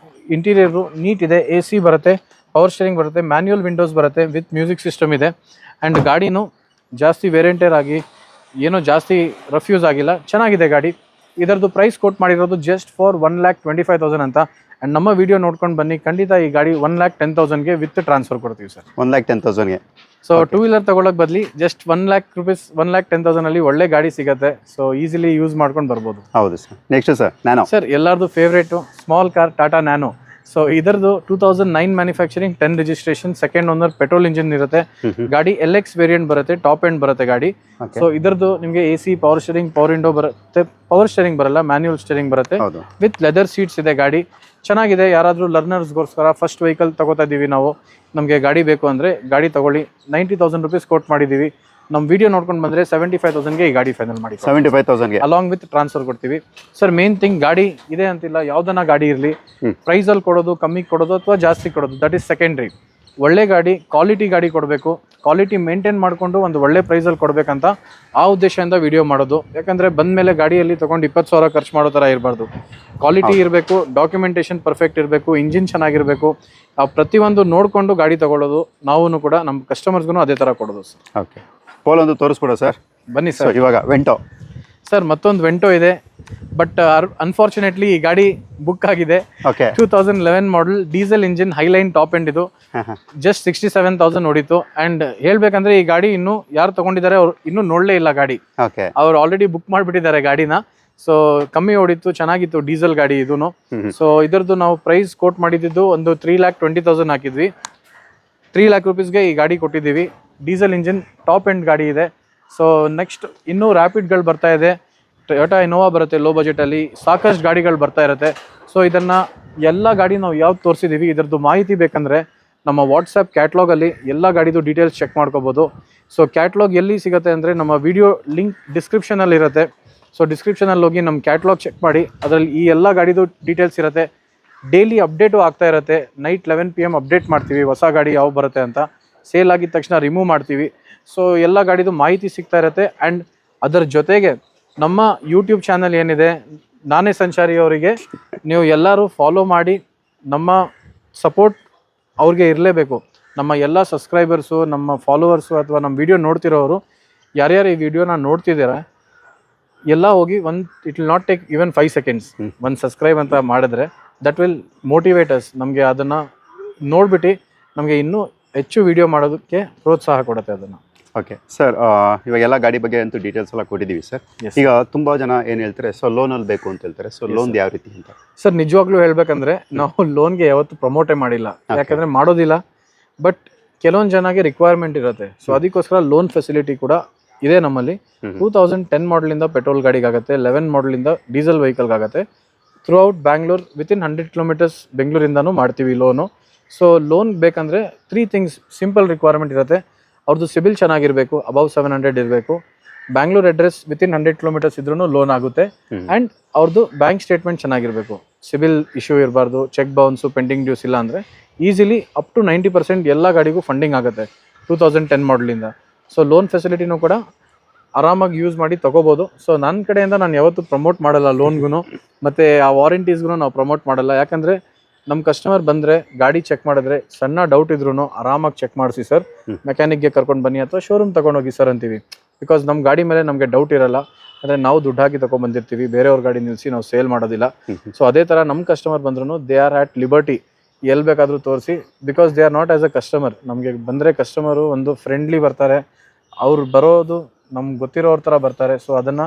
ಇಂಟೀರಿಯರು ನೀಟ್ ಇದೆ. AC ಬರುತ್ತೆ, ಪವರ್ ಸ್ಟೇರಿಂಗ್ ಬರುತ್ತೆ, ಮ್ಯಾನ್ಯುಯಲ್ ವಿಂಡೋಸ್ ಬರುತ್ತೆ, ವಿತ್ ಮ್ಯೂಸಿಕ್ ಸಿಸ್ಟಮ್ ಇದೆ. ಆ್ಯಂಡ್ ಗಾಡಿನೂ ಜಾಸ್ತಿ ವೇರಿಯಂಟೇರ್ ಆಗಿ ಏನೋ ಜಾಸ್ತಿ ರಫ್ಯೂಸ್ ಆಗಿಲ್ಲ, ಚೆನ್ನಾಗಿದೆ ಗಾಡಿ. ಇದರದ್ದು ಪ್ರೈಸ್ ಕೋಟ್ ಮಾಡಿರೋದು ಜಸ್ಟ್ ಫಾರ್ 1,25,000 ಅಂತ. ಆ್ಯಂಡ್ ನಮ್ಮ ವಿಡಿಯೋ ನೋಡ್ಕೊಂಡು ಬನ್ನಿ, ಖಂಡಿತ ಈ ಗಾಡಿ 1,10,000ಗೆ ವಿತ್ ಟ್ರಾನ್ಸ್ಫರ್ ಕೊಡ್ತೀವಿ ಸರ್. 1,10,000ಗೆ. ಸೊ ಟೂ ವೀಲರ್ ತಗೊಳ್ಳೋಕೆ ಬದಲಿ ಜಸ್ಟ್ 1 lakh rupees 1,10,000 ಅಲ್ಲಿ ಒಳ್ಳೆ ಗಾಡಿ ಸಿಗುತ್ತೆ. ಸೊ ಈಸಿಲಿ ಯೂಸ್ ಮಾಡ್ಕೊಂಡು ಬರ್ಬೋದು. ಹೌದು sir. Next sir Nano. Sir ಎಲ್ಲರದು favourite small car, Tata Nano. So ಇದರದು 2009 manufacturing, 10 registration, second owner, petrol engine ಇರುತ್ತೆ. ಗಾಡಿ LX ವೇರಿಯಂಟ್ ಬರುತ್ತೆ, ಟಾಪ್ ಎಂಡ್ ಬರುತ್ತೆ ಗಾಡಿ. ಸೊ ಇದರದು ನಿಮಗೆ AC, power steering, power window ಬರುತ್ತೆ. ಪವರ್ ಸ್ಟೇರಿಂಗ್ ಬರಲ್ಲ, ಮ್ಯಾನ್ಯುಯಲ್ ಸ್ಟೇರಿಂಗ್ ಬರುತ್ತೆ. ವಿತ್ ಲೆದರ್ ಸೀಟ್ಸ್ ಇದೆ. ಗಾಡಿ ಚೆನ್ನಾಗಿದೆ. ಯಾರಾದರೂ ಲರ್ನರ್ಸ್ಗೋಸ್ಕರ ಫಸ್ಟ್ ವೆಹಿಕಲ್ ತಗೋತಾ ಇದ್ದೀವಿ ನಾವು, ನಮಗೆ ಗಾಡಿ ಬೇಕು ಅಂದರೆ ಗಾಡಿ ತಗೊಳ್ಳಿ. 90,000 rupees ಕೋಟ್ ಮಾಡಿದ್ದೀವಿ. ನಮ್ಮ ವಿಡಿಯೋ ನೋಡ್ಕೊಂಡು ಬಂದರೆ 75,000ಗೆ ಈ ಗಾಡಿ ಫೈನಲ್ ಮಾಡಿ. 75,000ಗೆ ಅಲಾಂಗ್ ವಿತ್ ಟ್ರಾನ್ಸ್ಫರ್ ಕೊಡ್ತೀವಿ ಸರ್. ಮೇನ್ ಥಿಂಗ್ ಗಾಡಿ ಇದೆ ಅಂತಿಲ್ಲ, ಯಾವ್ದನ್ನ ಗಾಡಿ ಇರಲಿ ಪ್ರೈಸಲ್ಲಿ ಕೊಡೋದು, ಕಮ್ಮಿ ಕೊಡೋದು ಅಥವಾ ಜಾಸ್ತಿ ಕೊಡೋದು, ದಟ್ ಈಸ್ ಸೆಕೆಂಡ್ರಿ. ಒಳ್ಳೆ ಗಾಡಿ, ಕ್ವಾಲಿಟಿ ಗಾಡಿ ಕೊಡಬೇಕು. ಕ್ವಾಲಿಟಿ ಮೇಂಟೈನ್ ಮಾಡಿಕೊಂಡು ಒಂದು ಒಳ್ಳೆ ಪ್ರೈಸಲ್ಲಿ ಕೊಡಬೇಕಂತ ಆ ಉದ್ದೇಶದಿಂದ ವಿಡಿಯೋ ಮಾಡೋದು. ಯಾಕಂದರೆ ಬಂದಮೇಲೆ ಗಾಡಿಯಲ್ಲಿ ತೊಗೊಂಡು 20,000 ಖರ್ಚು ಮಾಡೋ ಥರ ಇರಬಾರ್ದು. ಕ್ವಾಲಿಟಿ ಇರಬೇಕು, ಡಾಕ್ಯುಮೆಂಟೇಷನ್ ಪರ್ಫೆಕ್ಟ್ ಇರಬೇಕು, ಇಂಜಿನ್ ಚೆನ್ನಾಗಿರಬೇಕು. ಆ ಪ್ರತಿಯೊಂದು ನೋಡಿಕೊಂಡು ಗಾಡಿ ತೊಗೊಳ್ಳೋದು. ನಾವು ಕೂಡ ನಮ್ಮ ಕಸ್ಟಮರ್ಸ್ಗೂ ಅದೇ ಥರ ಕೊಡೋದು ಸರ್. ಓಕೆ, ಪೋಲೊಂದು ತೋರಿಸ್ಕೊಡ ಸರ್. ಬನ್ನಿ ಸರ್. ಇವಾಗ ವೆಂಟೋ ಸರ್, ಮತ್ತೊಂದು ವೆಂಟೋ ಇದೆ. ಬಟ್ ಅನ್ಫಾರ್ಚುನೇಟ್ಲಿ ಈ ಗಾಡಿ ಬುಕ್ ಆಗಿದೆ. Okay, 2011 model, diesel engine, Highline top end ಇದು. ಜಸ್ಟ್ 67,000 ಹೊಡಿತು. ಅಂಡ್ ಹೇಳ್ಬೇಕಂದ್ರೆ ಈ ಗಾಡಿ ಇನ್ನು ಯಾರು ತಗೊಂಡಿದ್ದಾರೆ ಅವ್ರು ಇನ್ನೂ ನೋಡಲೇ ಇಲ್ಲ ಗಾಡಿ. ಓಕೆ, ಅವ್ರು ಆಲ್ರೆಡಿ ಬುಕ್ ಮಾಡಿಬಿಟ್ಟಿದ್ದಾರೆ ಗಾಡಿನ. ಸೊ ಕಮ್ಮಿ ಹೊಡಿತು, ಚೆನ್ನಾಗಿತ್ತು, ಡೀಸೆಲ್ ಗಾಡಿ ಇದೂ. ಸೊ ಇದರದ್ದು ನಾವು ಪ್ರೈಸ್ ಕೋಟ್ ಮಾಡಿದ್ದು ಒಂದು 3,20,000 ಹಾಕಿದ್ವಿ. 3 lakh rupeesಗೆ ಈ ಗಾಡಿ ಕೊಟ್ಟಿದ್ದೀವಿ. ಡೀಸೆಲ್ ಇಂಜಿನ್, ಟಾಪ್ ಎಂಡ್ ಗಾಡಿ ಇದೆ. ಸೊ ನೆಕ್ಸ್ಟ್ ಇನ್ನೂ ರ್ಯಾಪಿಡ್ಗಳು ಬರ್ತಾ ಇದೆ. ಟೊಯೋಟಾ ಇನೋವಾ ಬರುತ್ತೆ ಲೋ ಬಜೆಟಲ್ಲಿ. ಸಾಕಷ್ಟು ಗಾಡಿಗಳು ಬರ್ತಾ ಇರುತ್ತೆ. ಸೊ ಇದನ್ನು ಎಲ್ಲ ಗಾಡಿ ನಾವು ಯಾವ್ದು ತೋರಿಸಿದ್ದೀವಿ, ಇದರದ್ದು ಮಾಹಿತಿ ಬೇಕಂದರೆ ನಮ್ಮ ವಾಟ್ಸಪ್ ಕ್ಯಾಟ್ಲಾಗಲ್ಲಿ ಎಲ್ಲ ಗಾಡಿದು ಡೀಟೇಲ್ಸ್ ಚೆಕ್ ಮಾಡ್ಕೋಬೋದು. ಸೊ ಕ್ಯಾಟ್ಲಾಗ್ ಎಲ್ಲಿ ಸಿಗುತ್ತೆ ಅಂದರೆ ನಮ್ಮ ವಿಡಿಯೋ ಲಿಂಕ್ ಡಿಸ್ಕ್ರಿಪ್ಷನಲ್ಲಿ ಇರುತ್ತೆ. ಸೊ ಡಿಸ್ಕ್ರಿಪ್ಷನಲ್ಲಿ ಹೋಗಿ ನಮ್ಮ ಕ್ಯಾಟ್ಲಾಗ್ ಚೆಕ್ ಮಾಡಿ, ಅದರಲ್ಲಿ ಈ ಎಲ್ಲ ಗಾಡಿದು ಡೀಟೇಲ್ಸ್ ಇರುತ್ತೆ. ಡೈಲಿ ಅಪ್ಡೇಟು ಆಗ್ತಾ ಇರುತ್ತೆ. ನೈಟ್ 11 PM ಅಪ್ಡೇಟ್ ಮಾಡ್ತೀವಿ ಹೊಸ ಗಾಡಿ ಯಾವ ಬರುತ್ತೆ ಅಂತ. ಸೇಲ್ ಆಗಿದ ತಕ್ಷಣ ರಿಮೂವ್ ಮಾಡ್ತೀವಿ. ಸೊ ಎಲ್ಲ ಗಾಡಿದು ಮಾಹಿತಿ ಸಿಗ್ತಾ ಇರುತ್ತೆ. ಆ್ಯಂಡ್ ಅದರ ಜೊತೆಗೆ ನಮ್ಮ ಯೂಟ್ಯೂಬ್ ಚಾನಲ್ ಏನಿದೆ, ನಾನೇ ಸಂಚಾರಿ ಅವರಿಗೆ ನೀವು ಎಲ್ಲರೂ ಫಾಲೋ ಮಾಡಿ. ನಮ್ಮ ಸಪೋರ್ಟ್ ಅವ್ರಿಗೆ ಇರಲೇಬೇಕು. ನಮ್ಮ ಎಲ್ಲ ಸಬ್ಸ್ಕ್ರೈಬರ್ಸು, ನಮ್ಮ ಫಾಲೋವರ್ಸು ಅಥವಾ ನಮ್ಮ ವಿಡಿಯೋ ನೋಡ್ತಿರೋರು ಯಾರ್ಯಾರು ಈ ವಿಡಿಯೋನ ನೋಡ್ತಿದ್ದೀರಾ ಎಲ್ಲ ಹೋಗಿ it will not take even 5 seconds ಒಂದು ಸಬ್ಸ್ಕ್ರೈಬ್ ಅಂತ ಮಾಡಿದ್ರೆ ದಟ್ ವಿಲ್ ಮೋಟಿವೇಟ್ ಅಸ್. ನಮಗೆ ಅದನ್ನು ನೋಡ್ಬಿಟ್ಟು ನಮಗೆ ಇನ್ನೂ ಹೆಚ್ಚು ವಿಡಿಯೋ ಮಾಡೋದಕ್ಕೆ ಪ್ರೋತ್ಸಾಹ ಕೊಡುತ್ತೆ ಅದನ್ನು. ಓಕೆ ಸರ್, ಇವಾಗೆಲ್ಲ ಗಾಡಿ ಬಗ್ಗೆ ಅಂತೂ ಡೀಟೇಲ್ಸ್ ಎಲ್ಲ ಕೊಟ್ಟಿದ್ದೀವಿ ಸರ್. ಈಗ ತುಂಬ ಜನ ಏನು ಹೇಳ್ತಾರೆ, ಸೊ ಲೋನಲ್ಲಿ ಬೇಕು ಅಂತ ಹೇಳ್ತಾರೆ. ಸೊ ಲೋನ್ ಯಾವ ರೀತಿ ಅಂತ ಸರ್? ನಿಜವಾಗ್ಲೂ ಹೇಳ್ಬೇಕಂದ್ರೆ ನಾವು ಲೋನ್ಗೆ ಯಾವತ್ತು ಪ್ರಮೋಟೇ ಮಾಡಿಲ್ಲ, ಯಾಕಂದರೆ ಮಾಡೋದಿಲ್ಲ. ಬಟ್ ಕೆಲವೊಂದು ಜನಗೆ ರಿಕ್ವೈರ್ಮೆಂಟ್ ಇರುತ್ತೆ. ಸೊ ಅದಕ್ಕೋಸ್ಕರ ಲೋನ್ ಫೆಸಿಲಿಟಿ ಕೂಡ ಇದೆ ನಮ್ಮಲ್ಲಿ. 2010 ಮಾಡಲಿಂದ ಪೆಟ್ರೋಲ್ ಗಾಡಿಗಾಗುತ್ತೆ, 11 ಮಾಡಲಿಂದ ಡೀಸೆಲ್ ವೆಹಿಕಲ್ಗಾಗುತ್ತೆ. Throughout Bangalore within 100 kilometres ಬೆಂಗಳೂರಿಂದನೂ ಮಾಡ್ತೀವಿ ಲೋನು. ಸೊ ಲೋನ್ ಬೇಕಂದರೆ 3 ಥಿಂಗ್ಸ್ ಸಿಂಪಲ್ ರಿಕ್ವೈರ್ಮೆಂಟ್ ಇರುತ್ತೆ. ಅವ್ರದ್ದು ಸಿಬಿಲ್ ಚೆನ್ನಾಗಿರಬೇಕು, ಅಬೌವ್ 700 ಇರಬೇಕು, ಬ್ಯಾಂಗ್ಳೂರ್ ಅಡ್ರೆಸ್ ವಿತಿನ್ 100 ಕಿಲೋಮೀಟರ್ಸ್ ಇದ್ರೂ ಲೋನ್ ಆಗುತ್ತೆ. ಆ್ಯಂಡ್ ಅವ್ರದ್ದು ಬ್ಯಾಂಕ್ ಸ್ಟೇಟ್ಮೆಂಟ್ ಚೆನ್ನಾಗಿರಬೇಕು, ಸಿಬಿಲ್ ಇಶ್ಯೂ ಇರಬಾರ್ದು, ಚೆಕ್ ಬೌನ್ಸು, ಪೆಂಡಿಂಗ್ ಡ್ಯೂಸ್ ಇಲ್ಲ ಅಂದರೆ ಈಸಿಲಿ ಅಪ್ ಟು 90% ಎಲ್ಲ ಗಾಡಿಗೂ ಫಂಡಿಂಗ್ ಆಗುತ್ತೆ 2010 ಮಾಡಲಿಂದ. ಸೊ ಲೋನ್ ಫೆಸಿಲಿಟಿನೂ ಕೂಡ ಆರಾಮಾಗಿ ಯೂಸ್ ಮಾಡಿ ತೊಗೋಬೋದು. ಸೊ ನನ್ನ ಕಡೆಯಿಂದ ನಾನು ಯಾವತ್ತೂ ಪ್ರಮೋಟ್ ಮಾಡಲ್ಲ ಲೋನ್ಗೂ, ಮತ್ತು ಆ ವಾರಂಟೀಸ್ಗೂ ನಾವು ಪ್ರಮೋಟ್ ಮಾಡಲ್ಲ. ಯಾಕಂದರೆ ನಮ್ಮ ಕಸ್ಟಮರ್ ಬಂದರೆ ಗಾಡಿ ಚೆಕ್ ಮಾಡಿದ್ರೆ ಸಣ್ಣ ಡೌಟ್ ಇದ್ರೂ ಆರಾಮಾಗಿ ಚೆಕ್ ಮಾಡಿಸಿ ಸರ್, ಮೆಕ್ಯಾನಿಕ್ಗೆ ಕರ್ಕೊಂಡು ಬನ್ನಿ ಅಥವಾ ಶೋರೂಮ್ ತೊಗೊಂಡೋಗಿ ಸರ್ ಅಂತೀವಿ. ಬಿಕಾಸ್ ನಮ್ಮ ಗಾಡಿ ಮೇಲೆ ನಮಗೆ ಡೌಟ್ ಇರಲ್ಲ, ಅಂದರೆ ನಾವು ದುಡ್ಡು ಹಾಕಿ ತೊಗೊಂಡ್ಬಂದಿರ್ತೀವಿ, ಬೇರೆಯವ್ರ ಗಾಡಿ ನಿಲ್ಲಿಸಿ ನಾವು ಸೇಲ್ ಮಾಡೋದಿಲ್ಲ. ಸೊ ಅದೇ ಥರ ನಮ್ಮ ಕಸ್ಟಮರ್ ಬಂದ್ರೂ ದೇ ಆರ್ ಆಟ್ ಲಿಬರ್ಟಿ, ಎಲ್ಲಿ ಬೇಕಾದರೂ ತೋರಿಸಿ, because they are not as a customer. ನಮಗೆ ಬಂದರೆ ಕಸ್ಟಮರು ಒಂದು ಫ್ರೆಂಡ್ಲಿ ಬರ್ತಾರೆ, ಅವ್ರು ಬರೋದು ನಮ್ಗೆ ಗೊತ್ತಿರೋರ ಥರ ಬರ್ತಾರೆ. ಸೊ ಅದನ್ನು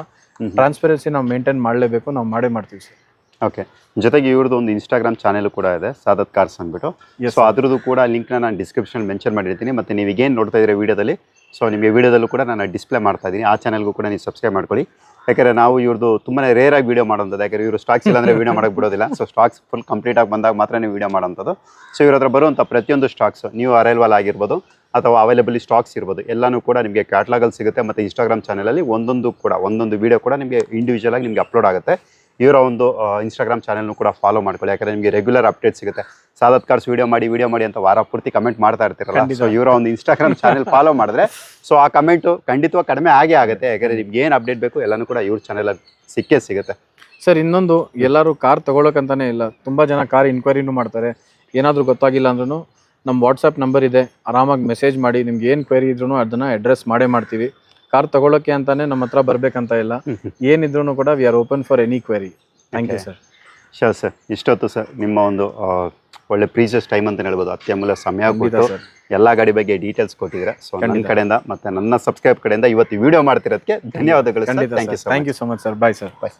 ಟ್ರಾನ್ಸ್ಪರೆನ್ಸಿ ನಾವು ಮೇಂಟೈನ್ ಮಾಡಲೇಬೇಕು, ನಾವು ಮಾಡೇ ಮಾಡ್ತೀವಿ ಸರ್. ಓಕೆ, ಜೊತೆಗೆ ಇವ್ರದ್ದು ಒಂದು ಇನ್ಸ್ಟಾಗ್ರಾಮ್ ಚಾನೆಲ್ ಕೂಡ ಇದೆ, ಸಾದತ್ ಕಾರ್ಸ್ ಅಂದ್ಬಿಟ್ಟು. ಸೊ ಅದ್ರದ್ದು ಕೂಡ ಲಿಂಕ್ನ ನಾನು ಡಿಸ್ಕ್ರಿಪ್ಷನ್ ಮೆನ್ಷನ್ ಮಾಡಿರ್ತೀನಿ. ಮತ್ತು ನೀವು ಈಗೇನು ನೋಡ್ತಾ ಇದ್ದೀರಾ ವೀಡಿಯೋದಲ್ಲಿ, ಸೊ ನಿಮಗೆ ವೀಡಿಯೋದಲ್ಲೂ ಕೂಡ ನಾನು ಡಿಸ್ಪ್ಲೇ ಮಾಡ್ತಾ ಇದ್ದೀನಿ. ಆ ಚಾನಲ್ಗೂ ಕೂಡ ನೀವು ಸಬ್ಸ್ಕ್ರೈಬ್ ಮಾಡ್ಕೊಳ್ಳಿ. ಯಾಕಂದರೆ ನಾವು ಇವ್ರದ್ದು ತುಂಬಾ ರೇರ್ ಆಗಿ ವೀಡಿಯೋ ಮಾಡೋಂಥದ್ದು. ಯಾಕಂದರೆ ಇವರು ಸ್ಟಾಕ್ಸ್ ಇಲ್ಲ ಅಂದರೆ ವೀಡಿಯೋ ಮಾಡೋಕ್ಕೆ ಬಿಡೋದಿಲ್ಲ. ಸೊ ಸ್ಟಾಕ್ಸ್ ಫುಲ್ ಕಂಪ್ಲೀಟ್ ಆಗಿ ಬಂದಾಗ ಮಾತ್ರ ನೀವು ವೀಡಿಯೋ ಮಾಡೋಂಥದ್ದು. ಸೊ ಇವ್ರ ಹತ್ರ ಬರುವಂಥ ಪ್ರತಿಯೊಂದು ಸ್ಟಾಕ್ಸ್, ನೀವು ಅರೈವಲ್ ಆಗಿರ್ಬೋದು ಅಥವಾ ಅವೈಲೇಬಲ್ ಸ್ಟಾಕ್ಸ್ ಇರ್ಬೋದು, ಎಲ್ಲನೂ ಕೂಡ ನಿಮಗೆ ಕ್ಯಾಟ್ಲಾಗಲ್ಲಿ ಸಿಗುತ್ತೆ. ಮತ್ತು ಇನ್ಸ್ಟಾಗ್ರಾಮ್ ಚಾನಲಲ್ಲಿ ಒಂದೊಂದು ವೀಡಿಯೋ ಕೂಡ ನಿಮಗೆ ಇಂಡಿವಿಜುವಲ್ ಆಗಿ ನಿಮಗೆ ಅಪ್ಲೋಡ್ ಆಗುತ್ತೆ. ಇವರ ಒಂದು ಇನ್ಸ್ಟಾಗ್ರಾಮ್ ಚಾನಲ್ನು ಕೂಡ ಫಾಲೋ ಮಾಡ್ಕೊಳ್ಳಿ. ಯಾಕಂದರೆ ನಿಮಗೆ ರೆಗ್ಯುಲರ್ ಅಪ್ಡೇಟ್ ಸಿಗುತ್ತೆ. ಸಾದತ್ ಕಾರ್ಸ್ ವೀಡಿಯೋ ಮಾಡಿ ಅಂತ ವಾರ ಪೂರ್ತಿ ಕಮೆಂಟ್ ಮಾಡ್ತಾ ಇರ್ತೀರಲ್ಲ. ಸೊ ಇವರ ಒಂದು ಇನ್ಸ್ಟಾಗ್ರಾಮ್ ಚಾನಲ್ ಫಾಲೋ ಮಾಡಿದ್ರೆ ಸೊ ಆ ಕಮೆಂಟು ಖಂಡಿತವಾಗಿ ಕಡಿಮೆ ಆಗುತ್ತೆ. ಯಾಕಂದರೆ ನಿಮ್ಗೆ ಏನು ಅಪ್ಡೇಟ್ ಬೇಕು ಎಲ್ಲನೂ ಕೂಡ ಇವ್ರ ಚಾನಲಲ್ಲಿ ಸಿಗುತ್ತೆ ಸರ್. ಇನ್ನೊಂದು, ಎಲ್ಲರೂ ಕಾರ್ ತೊಗೊಳಕ್ಕಂತಾನೆ ಇಲ್ಲ, ತುಂಬ ಜನ ಕಾರ್ ಇನ್ಕ್ವೈರಿನೂ ಮಾಡ್ತಾರೆ. ಏನಾದರೂ ಗೊತ್ತಾಗಿಲ್ಲ ಅಂದ್ರೂ ನಮ್ಮ ವಾಟ್ಸಪ್ ನಂಬರ್ ಇದೆ, ಆರಾಮಾಗಿ ಮೆಸೇಜ್ ಮಾಡಿ. ನಿಮ್ಗೆ ಏನು ಕ್ವೈರಿ ಇದ್ರೂ ಅದನ್ನು ಅಡ್ರೆಸ್ ಮಾಡೇ ಮಾಡ್ತೀವಿ. ಕಾರ್ ತಗೊಳ್ಳೋಕ್ಕೆ ಅಂತಾನೆ ನಮ್ಮ ಹತ್ರ ಬರಬೇಕಂತ ಇಲ್ಲ, ಏನಿದ್ರೂ ಕೂಡ we are open for any query. Thank you sir. Sure sir, ಇಷ್ಟೊತ್ತು ಸರ್ ನಿಮ್ಮ ಒಂದು ಒಳ್ಳೆ ಪ್ರೀಸಿಯಸ್ ಟೈಮ್ ಅಂತ ಹೇಳ್ಬೋದು, ಅತ್ಯಮೂಲ್ಯ ಸಮಯ ಕೊಟ್ಟು ಎಲ್ಲ ಗಾಡಿ ಬಗ್ಗೆ ಡೀಟೇಲ್ಸ್ ಕೊಟ್ಟಿದ್ದೀರಾ. ಸೊ ನನ್ನ ಕಡೆಯಿಂದ ಮತ್ತು ನನ್ನ ಸಬ್ಸ್ಕ್ರೈಬ್ ಕಡೆಯಿಂದ ಇವತ್ತು ವಿಡಿಯೋ ಮಾಡ್ತಿರೋದಕ್ಕೆ ಧನ್ಯವಾದಗಳು. Thank you so much sir. Bye sir. Bye.